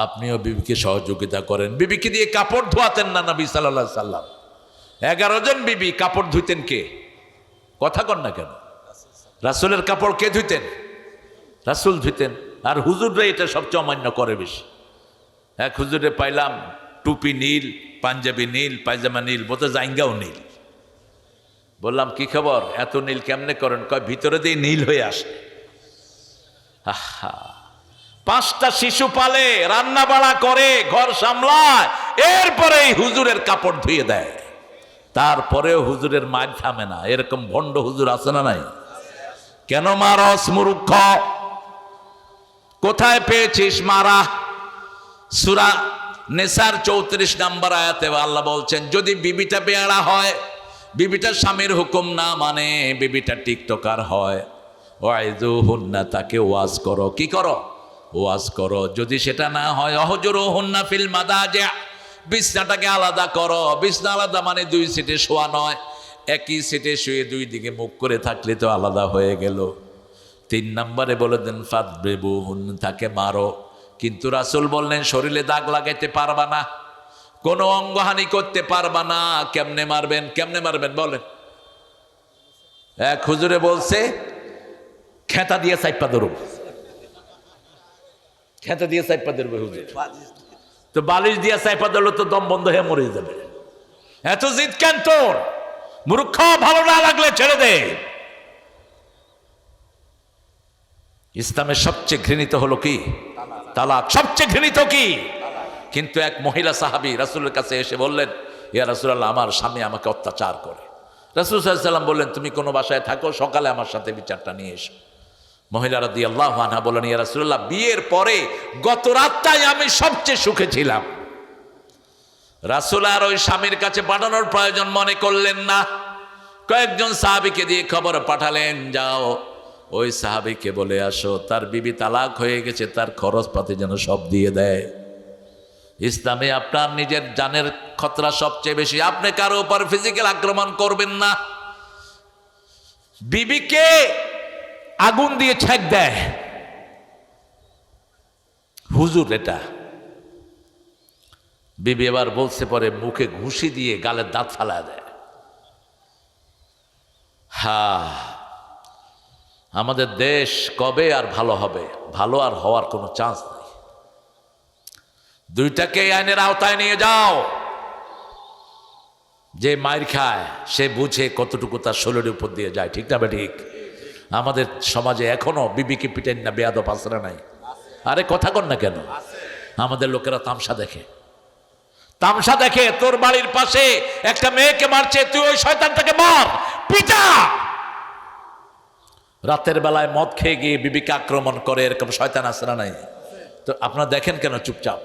আপনিও বিবিকে সহযোগিতা করেন। বিবিকে দিয়ে কাপড় ধোয়াতেন না নবী সাল্লাল্লাহু আলাইহি সাল্লাম। 11 জন বিবি, কাপড় ধুইতেন কে? কথা কন না কেন? রাসূলের কাপড় কে ধুইতেন? রাসূল ধুইতেন। আর হুজুররা এটা সবচেয়ে অমান্য করে বেশি। এক হুজুরে পাইলাম, টুপি নীল, পাঞ্জাবি নীল, পায়জামা নীল, বোধহয় জাইঙ্গাও নীল। বললাম কি খবর, এত নীল কেমনে করেন? কয় ভিতরে দিয়ে নীল হয়ে আসে। আহা, 5টা শিশু পালে, রান্না বাড়া করে, ঘর সামলায়, এরপরে হুজুরের কাপড় ধুয়ে দেয়। তারপরেও হুজুরের মার থামে না। এরকম ভণ্ড হুজুর আছে না নাই? কেন মারস মূর্খ? কোথায় পেয়েছিস মারা? সূরা নিসার 34 নম্বর আয়াতে আল্লাহ বলছেন, যদি বিবিটা বেয়াড়া হয়, বিবিটা স্বামীর হুকুম না মানে, বিবিটা টিকটকার হয়, ওয়াইযুহুন্না, তাকে ওয়াজ করো। কি করো? ওয়াজ করো। যদি সেটা না হয়, অহজুরুহুন্না ফিল মাদাজি, বিছনাটাকে আলাদা করো। বিছনা আলাদা মানে 2 সিটে শোয়া নয়, একই সিটে শুয়ে 2 দিকে মুখ করে থাকলে তো আলাদা হয়ে গেল। 3 নম্বরে বলে দেন ফাদরিবুহুন, তাকে মারো। কিন্তু রাসূল বললেন শরীরে দাগ লাগাইতে পারবা না, কোনো অঙ্গহানি করতে পারবা না। কেমনে মারবেন? কেমনে মারবেন বলেন? এক হুজুরে বলছে খেতা দিয়ে চাইপা ধরুন। খেতে দিয়ে চাইপা ধরবে হুজুর, তো বালিশ দিয়ে চাইপা ধরলে তো দম বন্ধ হয়ে মরে যাবে। এত জিদ কেন তোর? মূর্খ, ভালো না লাগলে ছেড়ে দে। ইসলামের সবচেয়ে ঘৃণিত হলো কি? তালাক। সবচেয়ে ঘৃণিত কি? কিন্তু এক মহিলা সাহাবী রাসূলের কাছে এসে বললেন, ইয়া রাসূলুল্লাহ, আমার স্বামী আমাকে অত্যাচার করে। রাসূল সাল্লাল্লাহু আলাইহি ওয়াসাল্লাম বললেন, তুমি কোনো বাসায় থাকো, সকালে আমার সাথে বিচারটা নিয়ে এসো। মহিলা রাদিয়াল্লাহু আনহা বললেন, ইয়া রাসূলুল্লাহ, বিয়ের পরে গত রাতটাই আমি সবচেয়ে সুখে ছিলাম। রাসূল আর ওই স্বামীর কাছে পাঠানোর প্রয়োজন মনে করলেন না। কয়েকজন সাহাবীকে দিয়ে খবর পাঠালেন, যাও ওই সাহাবীকে বলে আসো তার বিবি তালাক হয়ে গেছে, তার খরচপাতি যেন সব দিয়ে দেয়। ইসলামে আপনার নিজের জানের খতরা সবচেয়ে বেশি। আপনি কারো উপর ফিজিক্যাল আক্রমণ করবেন না। বিবিকে আগুন দিয়ে ছেক দেয় হুজুর, এটা বিবি এবার বলছে, পরে মুখে ঘুষি দিয়ে গালের দাঁত ফালা দেয়। আমাদের দেশ কবে আর ভালো হবে? ভালো আর হওয়ার কোনো চান্স নেই। দুইটাকে আইনের আওতায় নিয়ে যাও। যে মাইর খায় সে বুঝে কতটুকু তার শরীরের উপর দিয়ে যায়, ঠিক না ঠিক? আমাদের সমাজে এখনো বিবিকে পিটেন না, বেয়াদব আসরা নাই। আরে কথা কন না কেন? আমাদের লোকেরা তামসা দেখে, তামসা দেখে। তোর বাড়ির পাশে একটা মেয়েকে মারছে, তুই ওই শয়তানটাকে মার, পিটা। রাতের বেলায় মদ খেয়ে গিয়ে বিবিকে আক্রমণ করে, এরকম শয়তান আসরা নাই? তো আপনারা দেখেন কেন চুপচাপ?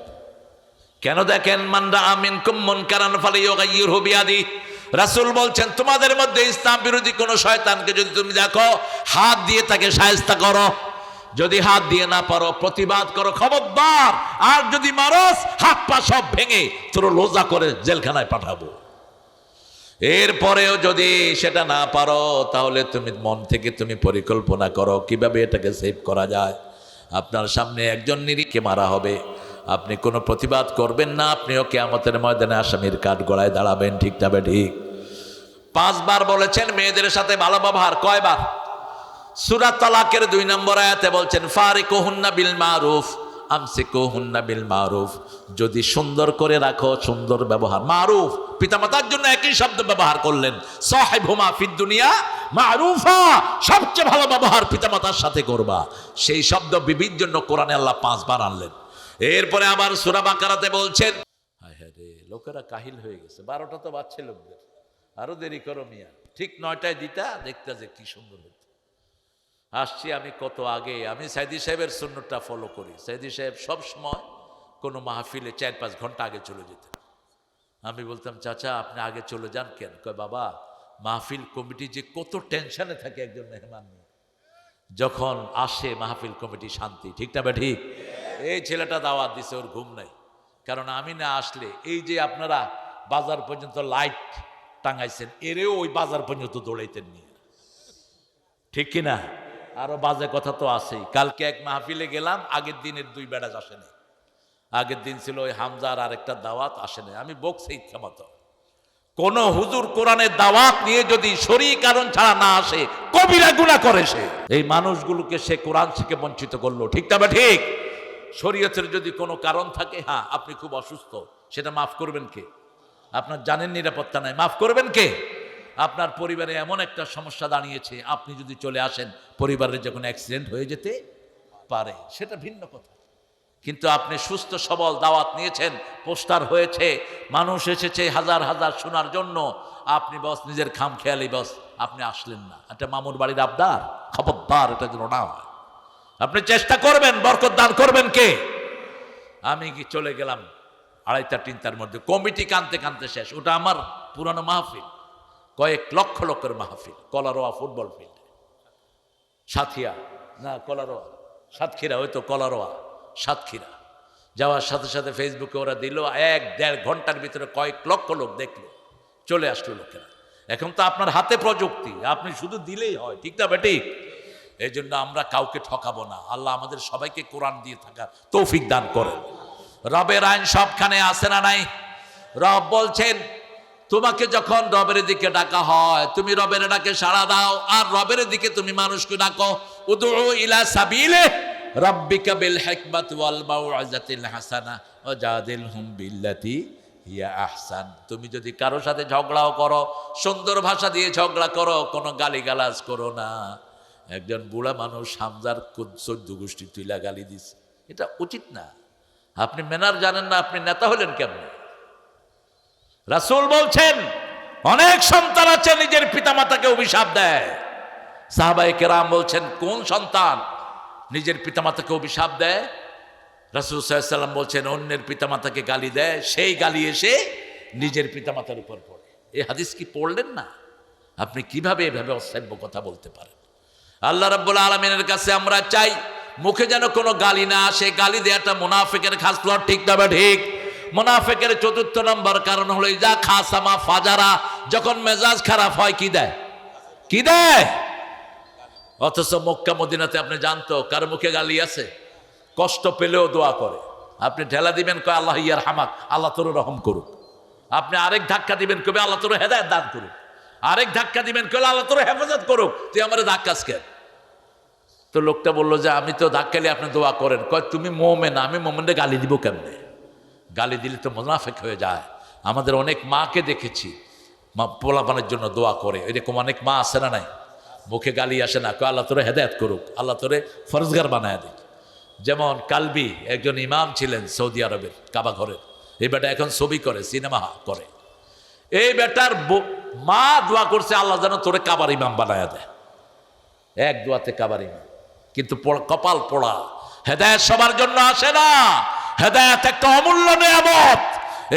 কেন দেখেন? মানরা আমিন কুম্মন কারান ফালিয়ুগাইয়িরহু বিয়াদিহি। রাসূল বলছেন, তোমাদের মধ্যে ইসলাম বিরোধী কোন শয়তানকে যদি তুমি দেখো, হাত দিয়ে তাকে শায়েস্তা করো। যদি হাত দিয়ে না পারো, প্রতিবাদ করো, খবরদার। আর যদি মারস, হাত পা সব ভেঙে তোর লোজা করে জেলখানায় পাঠাবো। এরপরেও যদি সেটা না পারো, তাহলে তুমি মন থেকে তুমি পরিকল্পনা করো কিভাবে এটাকে সেভ করা যায়। আপনার সামনে একজন নিরীহকে মারা হবে, আপনি কোনো প্রতিবাদ করবেন না, আপনিও কিয়ামতের ময়দানে আসামির কাঠ গড়ায় দাঁড়াবেন, ঠিক না ঠিক? 5 বার বলেছেন মেয়েদের সাথে ভালো ব্যবহার। কয়বার? সূরা তালাকের 2 নম্বর আয়াতে বলছেন, ফারিকুহুন্না বিল মারুফ আমসিকুহুন্না বিল মারুফ। যদি সুন্দর করে রাখো, সুন্দর ব্যবহার। মারুফ, পিতামাতার জন্য একই শব্দ ব্যবহার করলেন। সাহিবহুমা ফিদ দুনিয়া মারুফা, সবচেয়ে ভালো ব্যবহার পিতামাতার সাথে করবা। সেই শব্দ বিবির জন্য কোরআনে আল্লাহ 5 বার আনলেন। এরপরে আবার সূরা বাকারাতে বলছেন, হায় হায় রে, লোকেরা কাহিল হয়ে গেছে। 12টা তো বাজছে লোকদের, আরো দেরি করো মিয়া। ঠিক 9টায় দিতা, দেখতে যে কি সুন্দর হতো। আসছি আমি কত আগে। আমি সাইদি সাহেবের সুন্নতটা ফলো করি। সাইদি সাহেব সব সময় কোনো মাহফিলে 4-5 ঘন্টা আগে চলে যেতেন। আমি বলতাম, চাচা আপনি আগে চলে যান কেন? কয়, বাবা মাহফিল কমিটি যে কত টেনশনে থাকে একজন মেহমান নিয়ে, যখন আসে মাহফিল কমিটি শান্তি, ঠিক না বা ঠিক? এই ছেলেটা দাওয়াত দিছে, ওর ঘুম নাই। কারণ আমি না আসলে, এই যে আপনারা বাজার পর্যন্ত লাইট টাঙাইছেন, এরেও ওই বাজার পর্যন্ত দৌড়াইতেন নিয়ে, ঠিক কিনা? আরো বাজে কথা তো আছেই। কালকে এক মাহফিলে গেলাম, আগের দিনের 2 বেড়াজ আসে না। আগের দিন ছিল ওই হামজার আরেকটা দাওয়াত, আসে না। আমি বকছি ইচ্ছা মতো। কোন হুজুর কোরআনের দাওয়াত নিয়ে যদি শরীর কারণ ছাড়া না আসে, কবিরা গুনাহ করে সে। এই মানুষগুলোকে সে কোরআন থেকে বঞ্চিত করলো, ঠিক না ঠিক? শরীয়তের যদি কোনো কারণ থাকে, হ্যাঁ আপনি খুব অসুস্থ, সেটা মাফ করবেন কে? আপনার জানের নিরাপত্তা নাই, মাফ করবেন কে? আপনার পরিবারে এমন একটা সমস্যা দাঁড়িয়েছে, আপনি যদি চলে আসেন, পরিবারের যখন অ্যাক্সিডেন্ট হয়ে যেতে পারে, সেটা ভিন্ন কথা। কিন্তু আপনি সুস্থ সবল দাওয়াত নিয়েছেন, পোস্টার হয়েছে, মানুষ এসেছে হাজার হাজার শোনার জন্য, আপনি বস নিজের খামখেয়ালি বস আপনি আসলেন না। একটা মামুর বাড়ির আবদার, খবরদার এটা যেন না হয়। আপনি চেষ্টা করবেন, বরকত দান করবেন কে? আমি কি চলে গেলাম 2:30-3টার মধ্যে, কমিটি কানতে কানতে শেষ। ওটা আমার পুরানো মাহফিল, কয়েক লক্ষ লোকের মাহফিল, কলারোয়া ফুটবল ফিল্ড, সাতক্ষীরা না কলারোয়া, সাতক্ষীরা, হয়তো কলারোয়া সাতক্ষীরা। যাওয়ার সাথে সাথে ফেসবুকে ওরা দিল, 1-1.5 ঘন্টার ভিতরে কয়েক লক্ষ লোক দেখলো, চলে আসলো লোকেরা। এখন তো আপনার হাতে প্রযুক্তি, আপনি শুধু দিলেই হয়, ঠিক না বেটি? এই জন্য আমরা কাউকে ঠকাবো না। আল্লাহ আমাদের সবাইকে কোরআন দিয়ে থাকার তৌফিক দান করেন। রবের আইন সবখানে আছে না নাই? রব বলছেন, তোমাকে যখন রবের দিকে ডাকা হয়, তুমি রবের ডাকে সাড়া দাও, আর রবের দিকে তুমি মানুষকে ডাকো। উদউ ইলা সাবিলে রাব্বিকা বিল হিকমাতি ওয়াল মাউইযাতিল হাসানা ওয়াজাদিলহুম বিল্লাতি হিয়া আহসান। তুমি যদি কারো সাথে ঝগড়াও করো, সুন্দর ভাষা দিয়ে ঝগড়া করো, কোনো গালিগালাজ করো না। একজন বুড়া মানুষ হামজার 14 গোষ্ঠী তুইলা গালি দিছে, এটা উচিত না। আপনি ম্যানার জানেন না, আপনি নেতা হলেন কেমনে? রাসূল বলছেন অনেক সন্তান আছে নিজের পিতামাতাকে অভিশাপ দেয়। সাহাবায়ে কেরাম বলছেন কোন সন্তান নিজের পিতামাতাকে অভিশাপ দেয়? রাসূল সাল্লাল্লাহু আলাইহি ওয়াসাল্লাম বলছেন অন্যের পিতামাতাকে গালি দেয়, সেই গালি এসে নিজের পিতামাতার উপর পড়ে। এই হাদিস কি পড়লেন না? আপনি কিভাবে এভাবে অসভ্য কথা বলতে পারেন? আল্লাহ রাব্বুল আলামিনের কাছে আমরা চাই মুখে যেন কোনো গালি না আসে। গালি দেওয়াটা মুনাফিকের খাসলত, ঠিক না ঠিক? মুনাফিকের 4র্থ নম্বর কারণ হলো ইজা খাসামা ফাজারা, যখন মেজাজ খারাপ হয় কি দেয়? কি দেয়? অথচ মক্কা মদিনাতে আপনি জানতো কার মুখে গালি আছে? কষ্ট পেলেও দোয়া করে। আপনি ঠেলা দিবেন কয় আল্লাহ ইয়ার হামাক, আল্লাহ তোর রহম করুক। আপনি আরেক ধাক্কা দিবেন কবে আল্লাহ তোর হেদায়েত দান করুক। আরেক ধাক্কা দিবেন কবে আল্লাহ তোর হেফাজত করুক। তুই আমার ধাক্কাস কেন? তো লোকটা বললো যে আমি তো ধাক্কালে আপনি দোয়া করেন। কয় তুমি মোমেন, আমি মোমেনরে গালি দিব কেমনে? গালি দিলে তো মুনাফিক হয়ে যায়। আমাদের অনেক মাকে দেখেছি মা পোলাপানের জন্য দোয়া করে, এরকম অনেক মা আসে না নাই? মুখে গালি আসে না, কয় আল্লাহ তোরে হেদায়েত করুক, আল্লাহ তোরে ফরজগার বানায় দিক। যেমন কালবি একজন ইমাম ছিলেন সৌদি আরবের কাবা ঘরের, এই বেটা এখন ছবি করে, সিনেমা করে। এই বেটার মা দোয়া করছে আল্লাহ যেন তোরে কাবার ইমাম বানায় দেয়। এক দোয়াতে কাবার ইমাম। কিন্তু কপাল পোড়া, হেদায়েত সবার জন্য আসে না। হেদায়েত একটা অমূল্য নিয়ামত।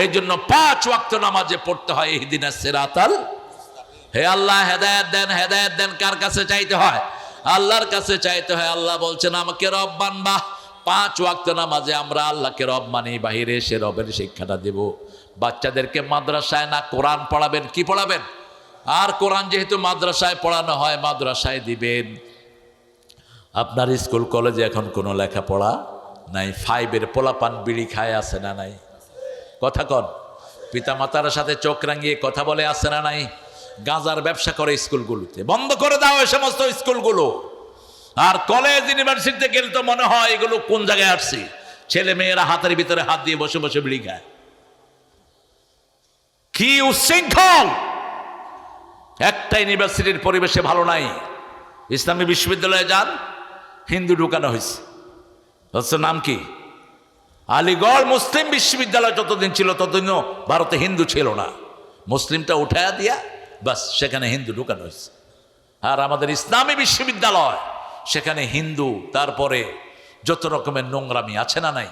এই জন্য 5 ওয়াক্ত নামাজে পড়তে হয় ইহদিনাস সিরাতাল। হে আল্লাহ হেদায়েত দেন, হেদায়েত দেন। কার কাছে চাইতে হয়? আল্লাহর কাছে চাইতে হয়। আল্লাহ বলছেন আমাকে রব মানবা। 5 ওয়াক্ত নামাজে আমরা আল্লাহকে রব মানি, বাহিরে এসে রবের শিক্ষাটা দেব। বাচ্চাদেরকে মাদ্রাসায় না কোরআন পড়াবেন, কি পড়াবেন? আর কোরআন যেহেতু মাদ্রাসায় পড়ানো হয়, মাদ্রাসায় দিবেন। আপনার স্কুল কলেজে এখন কোনো লেখাপড়া নাই। 5-এর পোলাপান বিড়ি খায়, আছে না নাই? কথা কন। পিতামাতার সাথে চোখ রাঙিয়ে কথা বলে, আছে না নাই? গাঁজার ব্যবসা করে স্কুলগুলোতে, বন্ধ করে দাও এই সমস্ত স্কুলগুলো। আর কলেজ ইউনিভার্সিটিতে গেলে তো মনে হয় এগুলো কোন জায়গায় আসছি। ছেলে মেয়েরা হাতের ভিতরে হাত দিয়ে বসে বসে বিড়ি খায়। কি উচ্ছৃঙ্খল! একটা ইউনিভার্সিটির পরিবেশে ভালো নাই। ইসলামী বিশ্ববিদ্যালয়ে যান, হিন্দু ঢুকানো হয়েছে। হচ্ছে নাম কি? আলিগড় মুসলিম বিশ্ববিদ্যালয় যতদিন ছিল ততদিনও ভারতে হিন্দু ছিল না। মুসলিমটা উঠায়া দিয়া বাস সেখানে হিন্দু ঢুকানো হয়েছে। আর আমাদের ইসলামী বিশ্ববিদ্যালয়, সেখানে হিন্দু, তারপরে যত রকমের নোংরামি, আছে না নাই?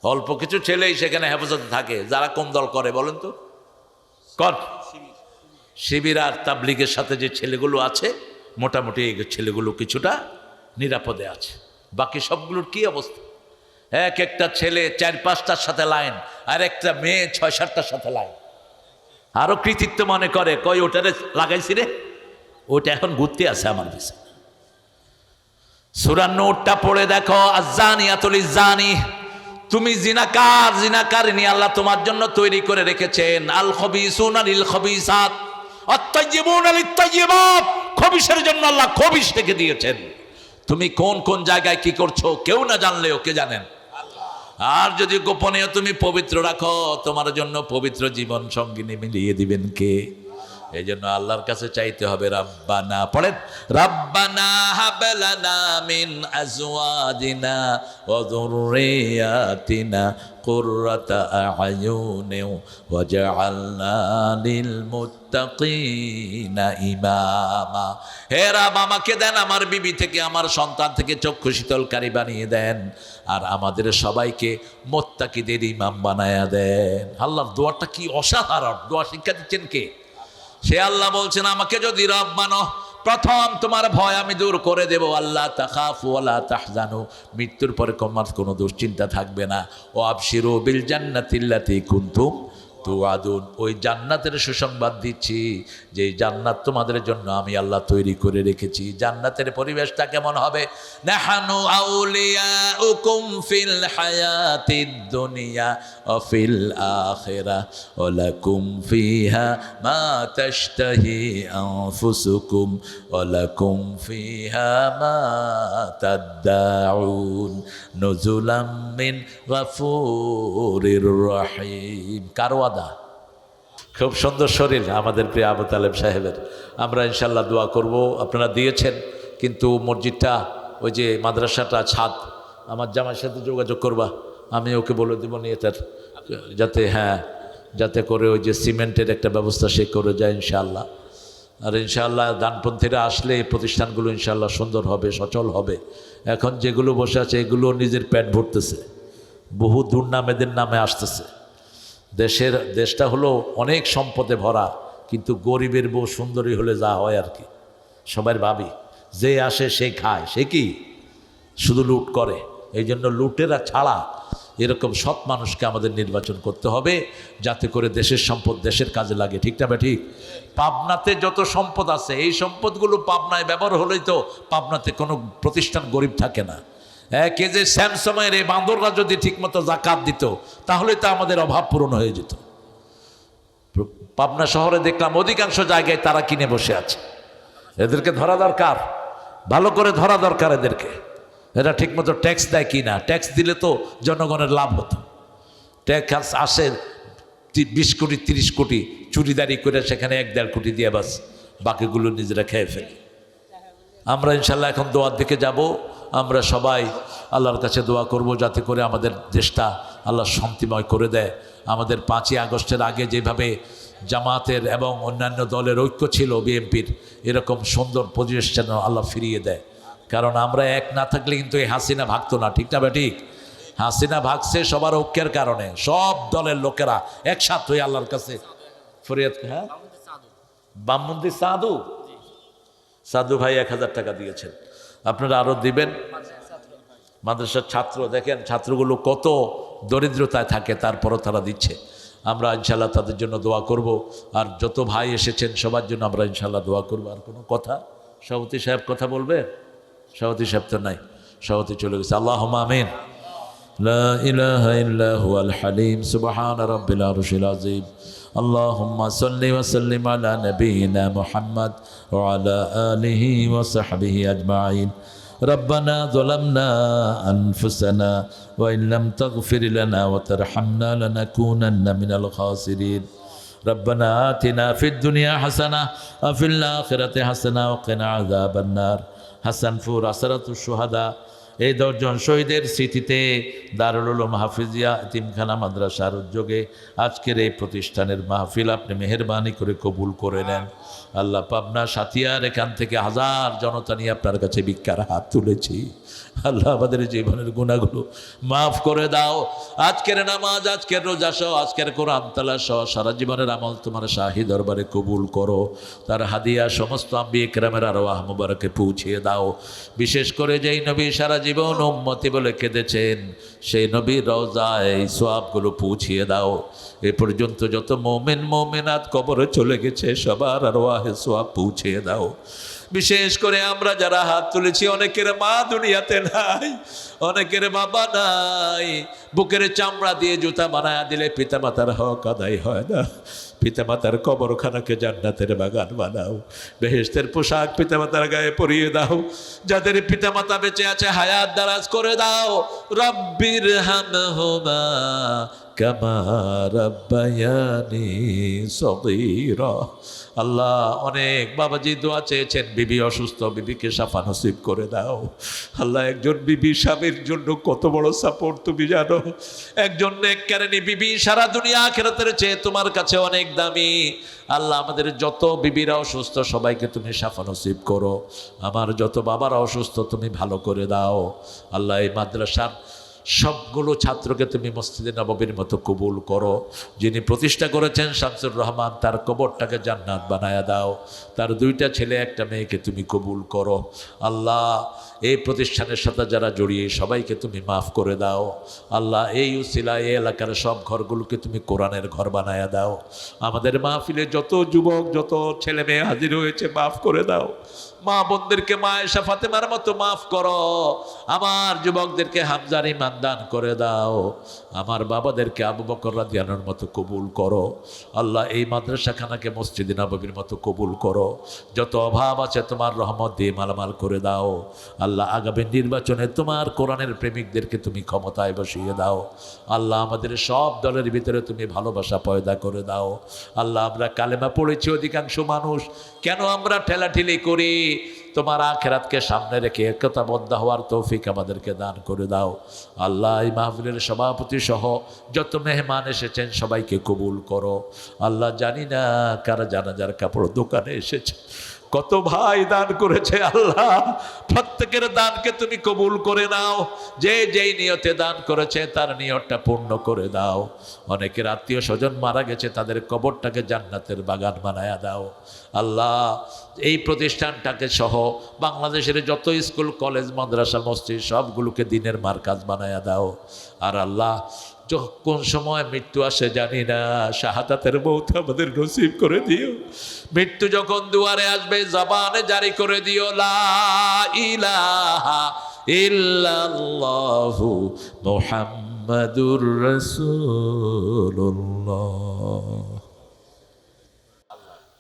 অল্প কিছু ছেলেই সেখানে হেফাজতে থাকে। যারা কোন দল করে বলেন তো? কর শিবির আর তাবলিগের সাথে যে ছেলেগুলো আছে, মোটামুটি এই ছেলেগুলো কিছুটা নিরাপদে আছে। বাকি সবগুলোর কি অবস্থা? এক একটা ছেলে 4-5টার সাথে লাইন, আর একটা মেয়ে 6-7টার সাথে লাইন। আরো কৃতিত্ব মনে করে, কই ওটারে লাগাইছি রে, ওটা এখন ঘুরতে আছে আমার কাছে। সূরা নূরটা পড়ে দেখো, আয-যানিয়াতুল লিয-যানি। তুমি জিনাকার, জিনাকারিনী আল্লাহ তোমার জন্য তৈরি করে রেখেছেন। আল খবিসুনা লিল খবিসাত আত-তাইয়্যিবুনা লিত-তাইয়্যিবাত। খবিসের জন্য আল্লাহ খবিস রেখে দিয়েছেন। তুমি কোন কোন জায়গায় কি করছো কেউ না জানলেও কে জানেন? আর যদি গোপনে তুমি পবিত্র রাখো, তোমার জন্য পবিত্র জীবন সঙ্গিনী মিলিয়ে দিবেন কে? এই জন্য আল্লাহর কাছে চাইতে হবে রাব্বানা। পড়েন, রাব্বানা হাব লানা মিন আজওয়াজিনা ওয়া যুররিয়াতিনা কুররাতা আ'য়ুনিন ওয়াজআলনা লিল মুত্তাকিনা ইমামা। হে রাব, আমাকে দেন আমার বিবি থেকে, আমার সন্তান থেকে চক্ষু শীতলকারী বানিয়ে দেন, আর আমাদের সবাইকে মুত্তাকিদের ইমাম বানায়া দেন। আল্লাহর দোয়াটা কি অসাধারণ! দোয়া শিক্ষা দিচ্ছেন কে? সে আল্লাহ বলছেন আমাকে যদি রব মানো, প্রথম তোমার ভয় আমি দূর করে দেব। আল্লাহ তাখাফু ওয়ালা তাহজানু, মৃত্যুর পরে তোমার কোনো দুশ্চিন্তা থাকবে না। ও আবশিরু বিল জান্নাতিল্লাতী কুনতুম তুআদুন, ওই জান্নাতের সুসংবাদ দিচ্ছি যে জান্নাত তোমাদের জন্য আমি আল্লাহ তৈরি করে রেখেছি। জান্নাতের পরিবেশটা কেমন হবে? নাহানু আউলিয়াউকুম ফিল হায়াতিদ দুনিয়া ওয়া ফিল আখিরাহ ওয়া লাকুম ফিহা মা তাশতাহি আনফুসুকুম ওয়া লাকুম ফিহা মা তাদদাউন নুজুলাম মিন গাফুরির রহিম। কার ওয়াদা? খুব সুন্দর শরীর আমাদের প্রিয় আবু তালেব সাহেবের। আমরা ইনশাল্লাহ দোয়া করব। আপনারা দিয়েছেন, কিন্তু মসজিদটা ওই যে মাদ্রাসাটা ছাদ, আমার জামাইয়ের সাথে যোগাযোগ করবা, আমি ওকে বলে দেবো নিয়ে তার, যাতে যাতে করে ওই যে সিমেন্টের একটা ব্যবস্থা সে করে যায় ইনশাআল্লাহ। আর ইনশাআল্লাহ ডানপন্থীরা আসলে এই প্রতিষ্ঠানগুলো ইনশাআল্লাহ সুন্দর হবে, সচল হবে। এখন যেগুলো বসে আছে এগুলো নিজের পেট ভরতেছে, বহু দুর্নামেদের নামে আসতেছে। দেশটা হলো অনেক সম্পদে ভরা, কিন্তু গরিবের বউ সুন্দরী হলে যা হয় আর কি, সবাই ভাবি যে আসে সে খায়, সে কি শুধু লুট করে। এই জন্য লুটেরা ছাড়া এরকম সৎ মানুষকে আমাদের নির্বাচন করতে হবে, যাতে করে দেশের সম্পদ দেশের কাজে লাগে। ঠিক না বা ঠিক? পাবনাতে যত সম্পদ আছে এই সম্পদগুলো পাবনায় ব্যবহার হলেই তো পাবনাতে কোনো প্রতিষ্ঠান গরিব থাকে না। কে যে স্যামসময়ের এই বান্দররা যদি ঠিকমতো জাকাত দিত তাহলে তো আমাদের অভাব পূরণ হয়ে যেত। পাবনা শহরে দেখলাম অধিকাংশ জায়গায় তারা কিনে বসে আছে। এদেরকে ধরা দরকার, ভালো করে ধরা দরকার এদেরকে। এরা ঠিকমতো ট্যাক্স দেয় কি না? ট্যাক্স দিলে তো জনগণের লাভ হতো। ট্যাক্স আসে 20 কোটি 30 কোটি, চুরিদারি করে সেখানে 1-1.5 কোটি দিয়ে বাস বাকিগুলো নিজেরা খেয়ে ফেলে। আমরা ইনশাল্লাহ এখন দোয়ার দিকে যাব। আমরা সবাই আল্লাহর কাছে দোয়া করব যাতে করে আমাদের দেশটা আল্লাহ শান্তিময় করে দেয়। আমাদের 5ই আগস্টের আগে যেভাবে জামাতের এবং অন্যান্য দলের ঐক্য ছিল, বিএনপির, এরকম সুন্দর পরিবেশ যেন আল্লাহ ফিরিয়ে দেয়। কারণ আমরা এক না থাকলে কিন্তু এই হাসিনা ভাগতো না। ঠিক না ঠিক? হাসিনা ভাগছে সবার ঐক্যের কারণে। সব দলের লোকেরা একসাথে হয়ে আল্লাহর কাছে ফরিয়াদ। হ্যাঁ, বামমন্দির সাধু ভাই 1000 টাকা দিয়েছেন, আপনারা আরো দিবেন। মাদ্রাসার ছাত্র, দেখেন ছাত্রগুলো কত দরিদ্রতায় থাকে, তারপরও তারা দিচ্ছে। আমরা ইনশাল্লাহ তাদের জন্য দোয়া করব। আর যত ভাই এসেছেন সবার জন্য আমরা ইনশাল্লাহ দোয়া করব। আর কোনো কথা? সভাপতি সাহেব কথা বলবে? সভাপতি সাহেব তো নাই, সভাপতি চলে গেছে। আল্লাহুম্মা আমিন। লা ইলাহা ইল্লা হুয়াল হালিম সুবহান রাব্বিল আরশিল আযীম। আল্লাহুম্মা সাল্লি ওয়া সাল্লিম আলা নাবিয়িনা মুহাম্মদ ওয়া আলা আলিহি ওয়া সাহবিহি আজমাইন। ربنا ظلمنا أنفسنا وإن لم تغفر لنا وترحمنا لنكونن من الخاسرين. ربنا آتنا في الدنيا حسنة وفي الآخرة حسنة وقنا عذاب النار. হাসানপুর আসরাতুশ শুহাদা, এই 10 জন শহীদের স্মৃতিতে দারুল উলুম হাফিজিয়া এতিমখানা মাদ্রাসার উদ্যোগে আজকের এই প্রতিষ্ঠানের মাহফিল আপনি মেহেরবানি করে কবুল করে নেন। আল্লাহ, পাবনা সাথিয়ার এখান থেকে হাজার জনতা নিয়ে আপনার কাছে ভিক্ষার হাত তুলেছি। আল্লাহ, আমাদের জীবনের গুনাহগুলো মাফ করে দাও। আজকের নামাজ, আজকের রোজা সহ, আজকের কোরআন তালাওয়াত সহ সারা জীবনের আমল তোমার শাহী দরবারে কবুল করো। তার হাদিয়া সমস্ত আম্বিয়া কেরামের আরওয়াহ মুবারকে পৌঁছিয়ে দাও। বিশেষ করে যেই নবী সারা জীবন উম্মতি বলে কেঁদেছেন, সেই নবীর রওজায় এই সওয়াবগুলো পৌঁছিয়ে দাও। এ পর্যন্ত যত মুমিন মুমিনাত কবরে চলে গেছে সবার আরওয়াহে সওয়াব পৌঁছিয়ে দাও। বিশেষ করে আমরা যারা হাত তুলেছি, অনেকের মা দুনিয়াতে নাই, অনেকের বাবা নাই। বুকের চামড়া দিয়ে জুতা বানায়া দিলে পিতামাতার হক আদায় হয় না। পিতামাতার কবরখানাকে জান্নাতের বাগান বানাও। বেহেশতের পোশাক পিতামাতার গায়ে পরিয়ে দাও। যাদের পিতামাতা বেঁচে আছে হায়াত দারাজ করে দাও। রব্বির হামহুমা কামা রাব্বায়ানি সগীরা। আল্লাহ, অনেক বাবাজি দোয়া চেয়েছেন, বিবি অসুস্থ, বিবিকে শাফা নসিব করে দাও। আল্লাহ, একজন বিবি স্বামীর জন্য কত বড় সাপোর্ট তুমি জানো। একজন নেককারিনী বিবি সারা দুনিয়া আখিরাতের চেয়ে তোমার কাছে অনেক দামি। আল্লাহ, আমাদের যত বিবিরা অসুস্থ সবাইকে তুমি শাফা নসিব করো। আমার যত বাবারা অসুস্থ তুমি ভালো করে দাও। আল্লাহ, এই মাদ্রাসার সবগুলো ছাত্রকে তুমি মসজিদে নববীর মতো কবুল করো। যিনি প্রতিষ্ঠা করেছেন শামসুর রহমান, তার কবরটাকে জান্নাত বানায়া দাও। তার 2টা ছেলে 1টা মেয়েকে তুমি কবুল করো। আল্লাহ, এই প্রতিষ্ঠানের সাথে যারা জড়িয়ে সবাইকে তুমি মাফ করে দাও। আল্লাহ, এই উসিলা এই এলাকার সব ঘরগুলোকে তুমি কোরআনের ঘর বানায়া দাও। আমাদের মাহফিলে যত যুবক, যত ছেলে মেয়ে হাজির হয়েছে মাফ করে দাও। মা বোনদেরকে মা আয়েশা ফাতেমার মতো মাফ করো। আমার যুবকদেরকে হামজার ঈমান দান করে দাও। আমার বাবাদেরকে আবু বকর রাদিয়াল্লাহু আনহুর মতো কবুল করো। আল্লাহ, এই মাদ্রাসাখানাকে মসজিদে নববীর মতো কবুল করো। যত অভাব আছে তোমার রহমত দিয়ে মালামাল করে দাও। আল্লাহ, আগামী নির্বাচনে তোমার কোরআনের প্রেমিকদেরকে তুমি ক্ষমতায় বসিয়ে দাও। আল্লাহ, আমাদের সব দলের ভিতরে তুমি ভালোবাসা পয়দা করে দাও। আল্লাহ, আমরা কালেমা পড়েছি অধিকাংশ মানুষ, কেন আমরা ঠেলাঠেলি করি? তোমার আখিরাতকে সামনে রেখে একতাবদ্ধ হওয়ার তৌফিক আমাদেরকে দান করে দাও। আল্লাহ, এই মাহফিলের সভাপতি সহ যত মেহমান এসেছেন সবাইকে কবুল করো। আল্লাহ, জানি না কারা জানাজার কাপড় দোকানে এসেছে, কত ভাই দান করেছে। আল্লাহ, প্রত্যেকের দানকে তুমি কবুল করে নাও। যে যেই নিয়তে দান করেছে তার নিয়তটা পূর্ণ করে দাও। অনেকের আত্মীয় স্বজন মারা গেছে, তাদের কবরটাকে জান্নাতের বাগান বানায়া দাও। আল্লাহ, এই প্রতিষ্ঠানটাকে সহ বাংলাদেশের যত স্কুল, কলেজ, মাদ্রাসা, মসজিদ সবগুলোকে দিনের মারকাজ বানায়া দাও। আর আল্লাহ, কোন সময় মৃত্যু আসে জানি না, শাহাদাতের মৌত আমাদের নসিব করে দিও। মৃত্যু যখন দুয়ারে আসবে জবানে জারি করে দিও, লা ইলাহা ইল্লাল্লাহু মুহাম্মাদুর রাসূলুল্লাহ।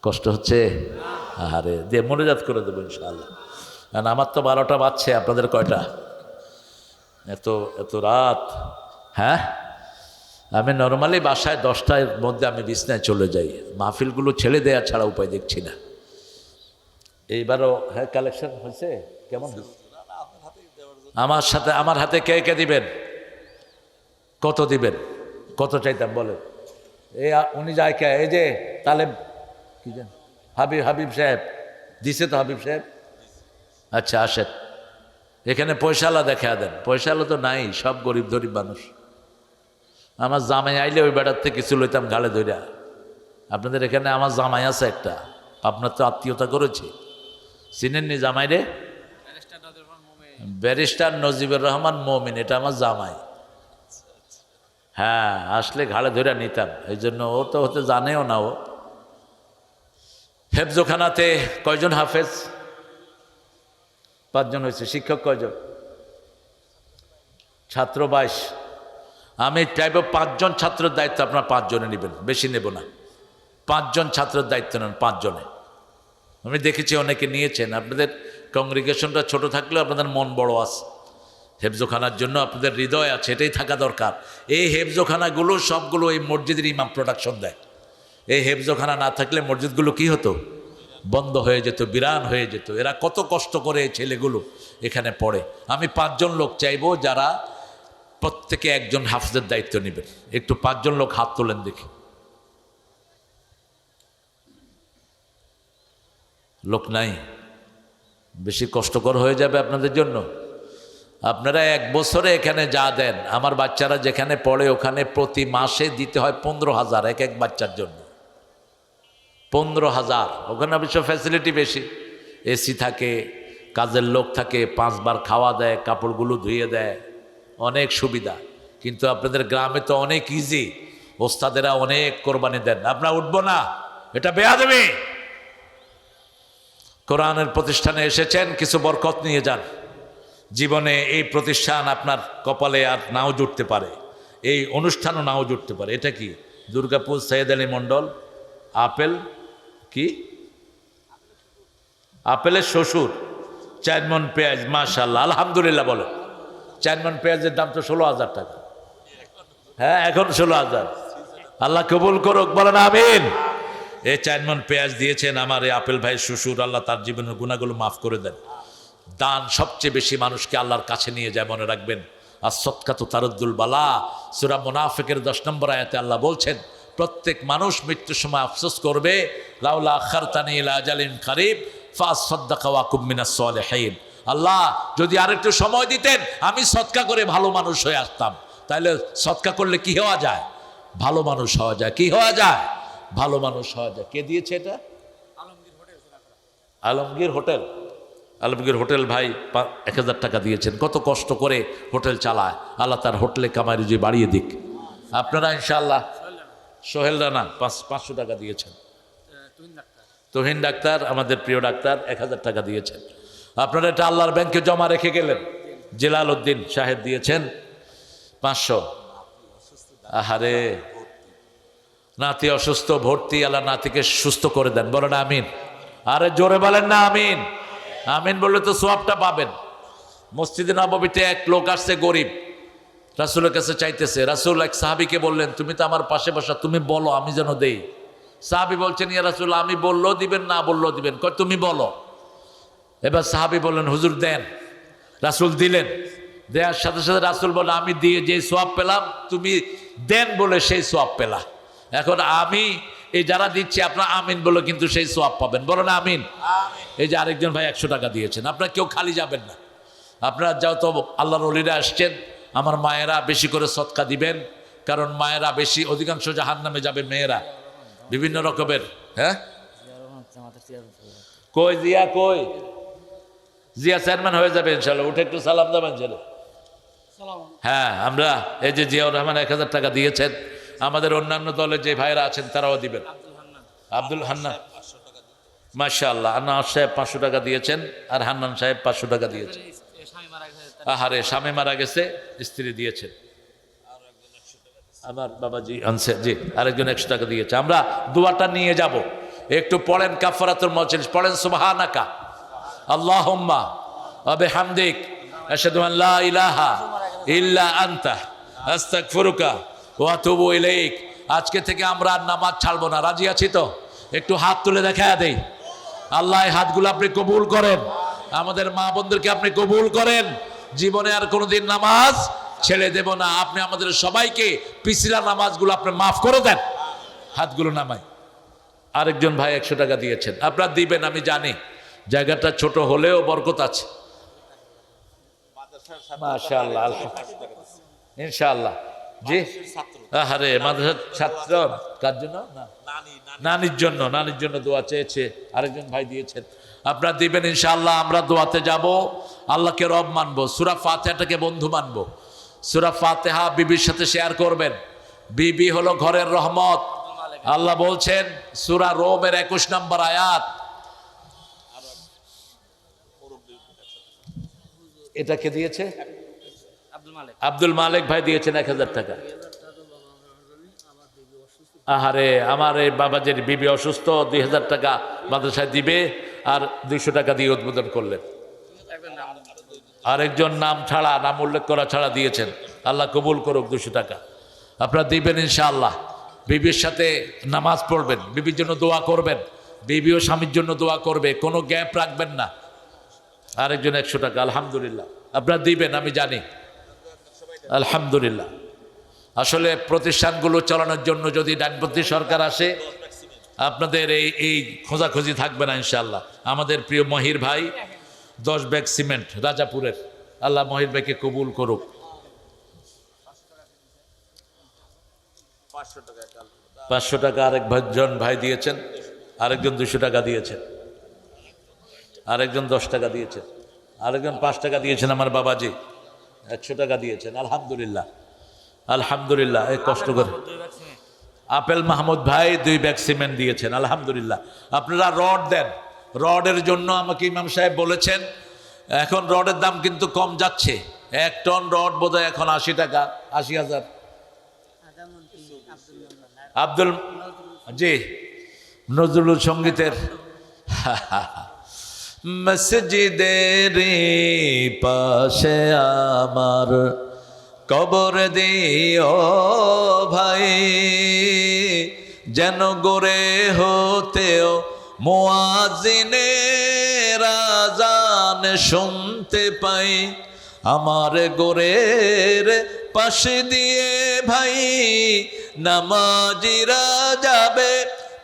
কষ্ট হচ্ছে? আরে দিয়ে মনোজাত করে দেবো ইনশাআল্লাহ। কারণ আমার তো 12টা বাজছে, আপনাদের কয়টা? এত রাত। হ্যাঁ, আমি নর্মালি বাসায় 10টার মধ্যে আমি বিছনায় চলে যাই। মাহফিলগুলো ছেড়ে দেয়া ছাড়া উপায় দেখছি না। এইবারও হ্যাঁ কালেকশন হয়েছে কেমন? আমার হাতে কে কে দিবেন? কত দিবেন? কত চাইতাম বলেন? এই উনি যায় কে? এই যে তালেব কি জান, হাবিব সাহেব দিছে তো। হাবিব সাহেব, আচ্ছা আসেন। এখানে পয়সাওয়ালা দেখা দেন। পয়সাওয়ালা তো নাই, সব গরিব গরিব মানুষ। আমার জামাই আইলে ওই বেড়ার থেকে কিছু লইতাম গালে ধইরা। আপনাদের এখানে আমার জামাই আছে একটা, আপনার তো আত্মীয়তা করেছে, চিনেননি জামাই রে? ব্যারিস্টার নজিবুর রহমান মমিন, এটা আমার জামাই। হ্যাঁ, আসলে ঘাড়ে ধরে নিতাম। এই জন্য ও তো হতে জানেও না। ও হেফজোখানাতে কয়জন হাফেজ? 5 জন হয়েছে। শিক্ষক কয়জন? ছাত্র 22। আমি চাইব 5 জন ছাত্রের দায়িত্ব আপনার 5 জনে নেবেন, বেশি নেব না। 5 জন ছাত্রের দায়িত্ব নেন, 5 জনে। আমি দেখেছি অনেকে নিয়েছেন। আপনাদের কংগ্রিগেশনটা ছোট থাকলেও আপনাদের মন বড় আছে। হেফজোখানার জন্য আপনাদের হৃদয় আছে, এটাই থাকা দরকার। এই হেফজোখানাগুলো সবগুলো এই মসজিদের ইমাম প্রোডাকশন দেয়। এই হেফজোখানা না থাকলে মসজিদগুলো কি হতো? বন্ধ হয়ে যেত, বিরান হয়ে যেত। এরা কত কষ্ট করে এই ছেলেগুলো এখানে পড়ে। আমি 5 জন লোক চাইবো যারা প্রত্যেকে একজন হাফেজের দায়িত্ব নেবেন। একটু 5 জন লোক হাত তোলেন দেখি। লোক নাই? বেশি কষ্টকর হয়ে যাবে আপনাদের জন্য। আপনারা 1 বছরে এখানে যা দেন, আমার বাচ্চারা যেখানে পড়ে ওখানে প্রতি মাসে দিতে হয় 15,000 এক বাচ্চার জন্য। 15,000। ওখানে অবশ্য ফ্যাসিলিটি বেশি, এসি থাকে, কাজের লোক থাকে, 5 বার খাওয়া দেয়, কাপড়গুলো ধুয়ে দেয়, অনেক সুবিধা। কিন্তু আপনাদের গ্রামে তো অনেক ইজি, ওস্তাদেরা অনেক কোরবানি দেন। আপনারা উঠবো না, এটা বেয়াদবি। কোরআনের প্রতিষ্ঠানে এসেছেন, কিছু বরকত নিয়ে যান। জীবনে এই প্রতিষ্ঠান আপনার কপালে আর নাও জুটতে পারে, এই অনুষ্ঠানও নাও জুটতে পারে। এটা কি? দুর্গাপুর সৈয়দ আলী মণ্ডল আপেল কি? আপেলের শ্বশুর 4 মণ পেঁয়াজ। মাশাআল্লাহ, আলহামদুলিল্লাহ বলো। 4 মণ পেঁয়াজের দাম তো 16,000 টাকা। হ্যাঁ, এখন 16,000। আল্লাহ কবুল করুক, বলেন আমিন। এই 4 মণ পেঁয়াজ দিয়েছেন আমার এই আপেল ভাইয়ের শ্বশুর। আল্লাহ তার জীবনের গুনাহগুলো মাফ করে দেন। দান সবচেয়ে বেশি মানুষকে আল্লাহর কাছে নিয়ে যায়, মনে রাখবেন। আর সদকাতু তারুদ্দুল বালা। সূরা মুনাফিকের 10 নম্বর আয়াতে আল্লাহ বলছেন, প্রত্যেক মানুষ মৃত্যুর সময় আফসোস করবে, লাউলা আখারতানি ইলা আজালিন কারিব ফাসাদদাকা ওয়া কুম মিনাস সালিহিন। আল্লাহ যদি আরেকটু সময় দিতেন আমি সদকা করে ভালো মানুষ হয়ে আসতাম। তাইলে সদকা করলে কি হওয়া যায়? ভালো মানুষ হওয়া যায়। কি হওয়া যায়? ভালো মানুষ হওয়া যায়। কে দিয়েছে এটা? আলমগীর হোটেল। আলমগীর হোটেল ভাই 1000 টাকা দিয়েছেন। কত কষ্ট করে হোটেল চালায়। আল্লাহ তার হোটেলে কামাই রুজি বাড়িয়ে দিক। আপনারা ইনশাআল্লাহ সোহেল রানা 500 টাকা দিয়েছেন। তুহিন ডাক্তার আমাদের প্রিয় ডাক্তার 1000 টাকা দিয়েছেন। আপনারা এটা আল্লাহর ব্যাংকে জমা রেখে গেলেন। জেলাল উদ্দিন সাহেব দিয়েছেন 500। আহারে, নাতি অসুস্থ, ভর্তি, আল্লাহ নাতিকে সুস্থ করে দেন। বলেন আমিন। আরে জোরে বলেন না আমিন। আমিন বললে তো সওয়াবটা পাবেন। মসজিদে নববীতে এক লোক আসছে গরিব, রাসূলের কাছে চাইতেছে। রাসূল এক সাহাবীকে বললেন, তুমি তো আমার পাশে বসা, তুমি বলো আমি যেন দেই। সাহাবী বলছেন, ইয়া রাসূল আমি বললেও দিবেন না বললেও দিবেন, কই তুমি বলো। এবার সাহাবী বললেন, হুজুর দেন। রাসূল দিলেন। দেওয়ার সাথে সাথে রাসূল বললেন, আমি দিয়ে যে সওয়াব পেলাম তুমি দেন বলে সেই সওয়াব পেলা। এখন আমি এই যারা দিচ্ছি আপনারা আমিন বলে কিন্তু সেই সওয়াব পাবেন। বলো না আমিন। এই যে আরেকজন ভাই 100 টাকা দিয়েছেন। আপনারা কেউ খালি যাবেন না। আপনারা যাও তো, আল্লাহর ওলিরা আসছেন। আমার মায়েরা বেশি করে সদকা দিবেন, কারণ মায়েরা বেশি, অধিকাংশ জাহান্নামে যাবে মেয়েরা বিভিন্ন রকমের। হ্যাঁ কই জিয়া, কই জিয়া চেয়ারম্যান হয়ে যাবে ইনশাল্লাহ। উঠে একটু সালাম দেবেন ছেলে। হ্যাঁ, আমরা এই যে জিয়াউর রহমান 1000 টাকা দিয়েছেন। আমাদের অন্যান্য দলে যে ভাইরা আছেন তারাও দিবেন। আব্দুল হান্নান মাশাআল্লাহ, আনোয়ার সাহেব 500 টাকা দিয়েছেন, আর হান্নান সাহেব 500 টাকা দিয়েছেন। আহারে, স্বামী মারা গেছে, স্ত্রী দিয়েছেন। আমার বাবাজি আনছে জি, আরেকজন 100 টাকা দিয়েছে। আমরা দোয়াটা নিয়ে যাব, একটু পড়েন কাফারাতুল মাজলিস পড়েন। সুবহানাকা আল্লাহুম্মা ওয়া বিহামদিক আশহাদু আন লা ইলাহা ইল্লা আনতা আস্তাগফিরুকা ওয়া আতুবু ইলাইক। আজকে থেকে আমরা আর নামাজ ছাড়বো না। রাজি আছি তো? একটু হাত তুলে দেখা দেই। আল্লাহ এই হাতগুলো আপনি কবুল করেন, আমাদের মা বোনদেরকে আপনি কবুল করেন। জীবনে আর কোনোদিন নামাজ ছেড়ে দেব না। আপনি আমাদের সবাইকে পিছলা নামাজগুলো আপনি মাফ করে দেন। হাতগুলো নামাই। আরেকজন ভাই 100 টাকা দিয়েছেন। আপনারা দিবেন আমি জানি, জায়গাটা ছোট হলেও বরকত আছে। মাশাআল্লাহ, ইনশাআল্লাহ। জি, আরে মাদ্রাসার ছাত্র কার জন্য? না, নানির জন্য। নানির জন্য দোয়া চেয়েছে, আরেকজন ভাই দিয়েছেন। আপনারা দিবেন ইনশাআল্লাহ। আমরা দোয়াতে যাব, আল্লাহকে রব মানবো, সূরা ফাতিহাটাকে বন্ধু মানবো। সূরা ফাতিহা বিবির সাথে শেয়ার করবেন। বিবি হলো ঘরের রহমত। আল্লাহ বলছেন সূরা রোমের 21 নম্বর আয়াত। এটা কে দিয়েছে? আব্দুল মালিক ভাই দিয়েছেন 1000 টাকা। আহারে, আমার এই বাবাজির বিবি অসুস্থ, 2000 টাকা মাদ্রাসায় দিবে, আর 200 টাকা দিয়ে উদ্বোধন করলেন। আরেকজন নাম ছাড়া, নাম উল্লেখ করা ছাড়া দিয়েছেন। আল্লাহ কবুল করুক 200 টাকা। আপনারা দিবেন ইনশাআল্লাহ। বিবির সাথে নামাজ পড়বেন, বিবির জন্য দোয়া করবেন, বিবিও স্বামীর জন্য দোয়া করবে, কোনো গ্যাপ রাখবেন না। আরেকজন 100 টাকা। আলহামদুলিল্লাহ, আপনারা দিবেন আমি জানি। আলহামদুলিল্লাহ। আসলে প্রতিষ্ঠানগুলো চালানোর জন্য যদি ডানপন্থী সরকার আসে, আপনাদের এই খোঁজাখুঁজি থাকবে না ইনশাআল্লাহ। আমাদের প্রিয় মহির ভাই 10 ব্যাগ সিমেন্ট রাজাপুরের, আল্লাহ মহির ভাইকে কবুল করুক। 500 টাকা আরেকজন ভাই দিয়েছেন, আরেকজন 200 টাকা দিয়েছেন, আরেকজন 10 টাকা দিয়েছেন, আরেকজন 5 টাকা দিয়েছেন। আমার বাবাজি 100 টাকা দিয়েছেন। আলহামদুলিল্লাহ, আলহামদুলিল্লাহ। এই কষ্ট করে আপেল মাহমুদ ভাই 2 ব্যাগ সিমেন্ট দিয়েছেন। আলহামদুলিল্লাহ। আপনারা রড দেন। রডের জন্য আমাকে ইমাম সাহেব বলেছেন, এখন রডের দাম কিন্তু কম যাচ্ছে। 1 টন রড বোধহয় এখন 80 টাকা, 80,000। আব্দুল জি, নজরুল সঙ্গীতের মসজিদের পাশে আমার কবর দিও ভাই, যেন গড়ে হতেও মুয়াজ্জিনের আযান শুনতে পাই। আমার গোরের পাশে দিয়ে ভাই নামাজিরা যাবে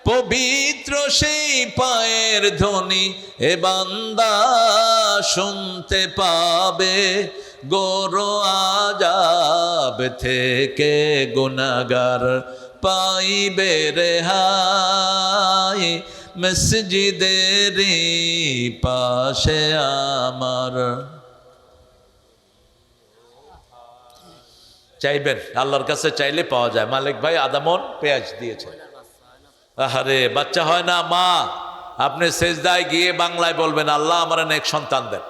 পবিত্র সেই পায়ের ধ্বনি এ বান্দা শুনতে পাবে, গোরো আযাব থেকে গুনাহগার পাইবে রেহাই, মসজিদেরই পাশে আমার। চাইবেন, আল্লাহর কাছে চাইলে পাওয়া যায়। মালিক ভাই আদামন পেঁয়াজ দিয়েছে। আহারে বাচ্চা হয় না মা, আপনি সেজদায় গিয়ে বাংলায় বলবেন, আল্লাহ আমার নেক সন্তান দেন,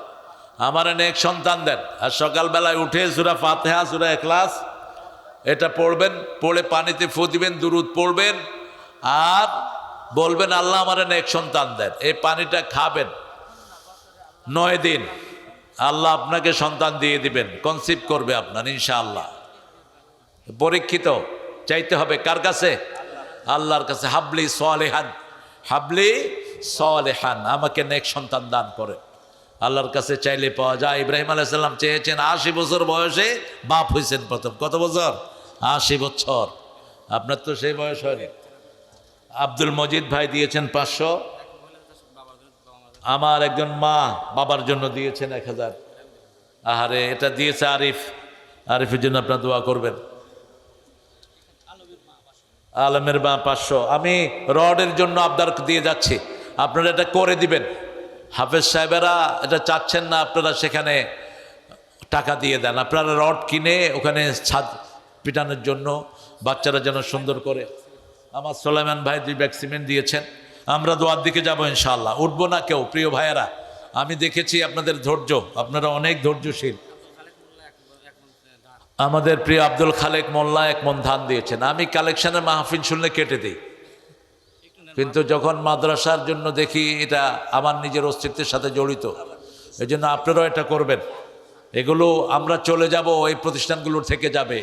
আমার নেক সন্তান দেন। আর সকালবেলায় উঠে সূরা ফাতিহা, সূরা ইখলাস এটা পড়বেন, পড়ে পানিতে ফু দিবেন, দুরূদ পড়বেন আর বলবেন আল্লাহ আমার নেক সন্তান দেন। এই পানিটা খাবেন 9 দিন, আল্লাহ আপনাকে সন্তান দিয়ে দিবেন, কনসিভ করবে আপনার ইনশাআল্লাহ। পরীক্ষিত, চাইতে হবে কার কাছে? আল্লাহর কাছে। হাবলি সালেহান, হাবলি সালেহান, আমাকে নেক সন্তান দান করে। আল্লাহর কাছে চাইলে পাওয়া যায়। ইব্রাহিম আলাইহিস সালাম চেয়েছেন, 80 বছর বয়সে বাপ হয়েছেন প্রথম। কত বছর? 80 বছর। আপনার তো সেই বয়স হয়নি। আব্দুল মজিদ ভাই দিয়েছেন 500। আমার একজন মা বাবার জন্য দিয়েছেন 1000। আহারে এটা দিয়েছে আরিফ, আরিফের জন্য আপনার দোয়া করবেন। আলমের মা 500। আমি রডের জন্য আবদার দিয়ে যাচ্ছি, আপনারা এটা করে দিবেন। হাফেজ সাহেবেরা এটা চাচ্ছেন না, আপনারা সেখানে টাকা দিয়ে দেন। আপনারা রড কিনে ওখানে ছাদ পিটানোর জন্য বাচ্চারা যেন সুন্দর করে। আমার সোলাইমান ভাই 2 ব্যাগ সিমেন্ট দিয়েছেন। আমরা দোয়ার দিকে যাব ইনশাআল্লাহ। উঠবো না কেউ। প্রিয় ভাইয়েরা, আমি দেখেছি আপনাদের ধৈর্য, আপনারা অনেক ধৈর্যশীল। আমাদের প্রিয় আব্দুল খালেক মোল্লা 1 মণ ধান দিয়েছেন। আমি কালেকশনের মাহফিল শুনলে কেটে দিই, কিন্তু যখন মাদ্রাসার জন্য দেখি এটা আমার নিজের অস্তিত্বের সাথে জড়িত, এই জন্য আপনারাও এটা করবেন। এগুলো আমরা চলে যাব, এই প্রতিষ্ঠানগুলো থেকে যাবে।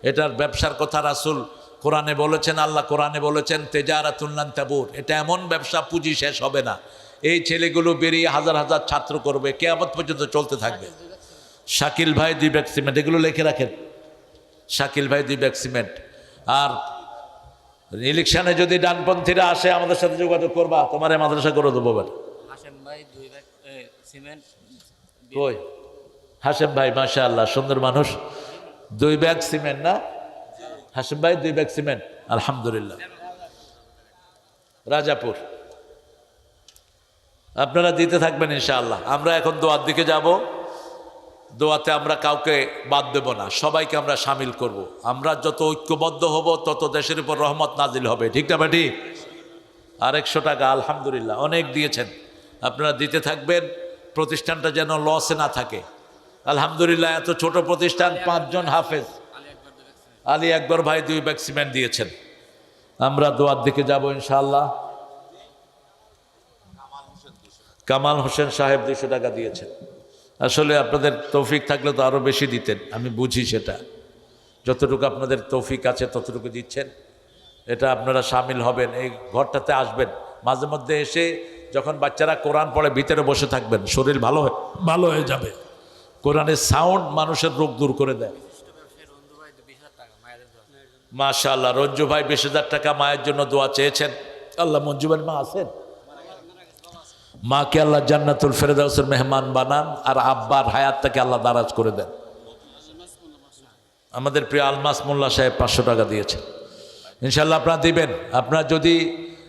এটার ব্যবসার কথা রাসূল কোরআনে বলেছেন, আল্লাহ কোরআনে বলেছেন, তেজারাতুন লান তাবুর। এটা এমন ব্যবসা, পুঁজি শেষ হবে না। এই ছেলেগুলো বেরিয়ে হাজার হাজার ছাত্র করবে, কিয়ামত পর্যন্ত চলতে থাকবে। শাকিল ভাই 2 ব্যাগ সিমেন্ট, এগুলো লিখে রাখেন। শাকিল ভাই 2 ব্যাগ সিমেন্ট। আর ইলেকশনে যদি ডানপন্থীরা আসে আমাদের সাথে যোগাযোগ করবা, তোমার মাদ্রাসা করে দেবো। হাশেম ভাই 2 ব্যাগ সিমেন্ট। কই হাশেম ভাই? মাশাআল্লাহ, সুন্দর মানুষ। 2 ব্যাগ সিমেন্ট না হাশেম ভাই? 2 ব্যাগ সিমেন্ট, আলহামদুলিল্লাহ। রাজাপুর আপনারা দিতে থাকবেন ইনশাআল্লাহ। আমরা এখন দোয়ার দিকে যাব। দোয়াতে আমরা কাউকে বাদ দেব না, সবাইকে আমরা সামিল করব। আমরা যত ঐক্যবদ্ধ হব তত দেশের উপর রহমত নাজিল হবে। ঠিক না বেটি? আর 100 টাকা আলহামদুলিল্লাহ অনেক দিয়েছেন, আপনারা দিতে থাকবেন। প্রতিষ্ঠানটা যেন লসে না থাকে। আলহামদুলিল্লাহ এত ছোট প্রতিষ্ঠান, 5 জন হাফেজ। আলী আকবর ভাই 2 ব্যাগ সিমেন্ট দিয়েছেন। আমরা দোয়ার দিকে যাব ইনশাআল্লাহ। কামাল হোসেন সাহেব 200 টাকা দিয়েছেন। আসলে আপনাদের তৌফিক থাকলে তো আরও বেশি দিতেন, আমি বুঝি সেটা। যতটুকু আপনাদের তৌফিক আছে ততটুকু দিচ্ছেন। এটা আপনারা সামিল হবেন, এই ঘরটাতে আসবেন মাঝে মধ্যে এসে। যখন বাচ্চারা কোরআন পড়ে ভিতরে বসে থাকবেন, শরীর ভালো হয়ে যাবে। কোরআনের সাউন্ড মানুষের রোগ দূর করে দেয়। মাশাআল্লাহ, রঞ্জু ভাই 20,000 টাকা মায়ের জন্য দোয়া চেয়েছেন। আল্লাহ, মঞ্জু ভাইয়ের মা আছেন? মাকে আল্লাহ জান্নাতুল ফেরদাউসের মেহমান বানান, আর আব্বার হায়াতটাকে আল্লাহ দারাজ করে দেন। আমাদের প্রিয় আলমাস মোল্লা সাহেব 500 টাকা দিয়েছেন। ইনশাল্লাহ আপনারা দিবেন। আপনারা যদি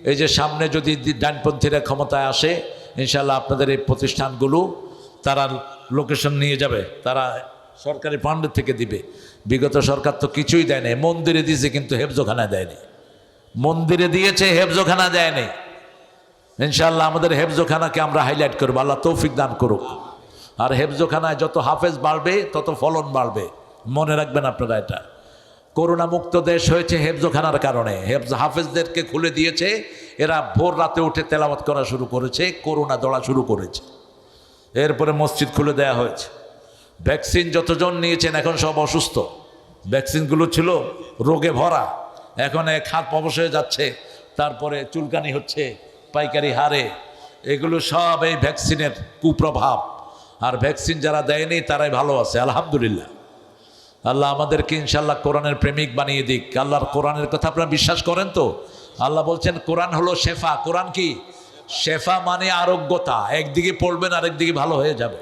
এই যে সামনে যদি ডানপন্থীরা ক্ষমতায় আসে, ইনশাল্লাহ আপনাদের এই প্রতিষ্ঠানগুলো তারা লোকেশন নিয়ে যাবে, তারা সরকারি ফান্ডের থেকে দিবে। বিগত সরকার তো কিছুই দেয়নি। মন্দিরে দিয়েছে কিন্তু হেফজোখানায় দেয়নি। মন্দিরে দিয়েছে, হেফজোখানা দেয়নি। ইনশাআল্লাহ আমাদের হেফজোখানাকে আমরা হাইলাইট করবো, আল্লাহ তৌফিক দান করুক। আর হেফজোখানায় যত হাফেজ বাড়বে তত ফলন বাড়বে, মনে রাখবেন আপনারা। এটা করোনা মুক্ত দেশ হয়েছে হেফজোখানার কারণে। হাফেজদেরকে খুলে দিয়েছে, এরা ভোর রাতে উঠে তেলাওয়াত করা শুরু করেছে, করোনা দৌড়া শুরু করেছে। এরপরে মসজিদ খুলে দেয়া হয়েছে। ভ্যাকসিন যতজন নিয়েছেন এখন সব অসুস্থ। ভ্যাকসিনগুলো ছিল রোগে ভরা, এখন এক হাত অবশ হয়ে যাচ্ছে, তারপরে চুলকানি হচ্ছে পাইকারি হারে। এগুলো সব এই ভ্যাকসিনের কুপ্রভাব। আর ভ্যাকসিন যারা দেয়নি তারাই ভালো আছে, আলহামদুলিল্লাহ। আল্লাহ আমাদেরকে ইনশাল্লাহ কোরআনের প্রেমিক বানিয়ে দিক। আল্লাহর কোরআনের কথা আপনারা বিশ্বাস করেন তো? আল্লাহ বলছেন কোরআন হলো শেফা। কোরআন কি শেফা? মানে আরোগ্যতা। একদিকে পড়বেন আরেকদিকে ভালো হয়ে যাবে।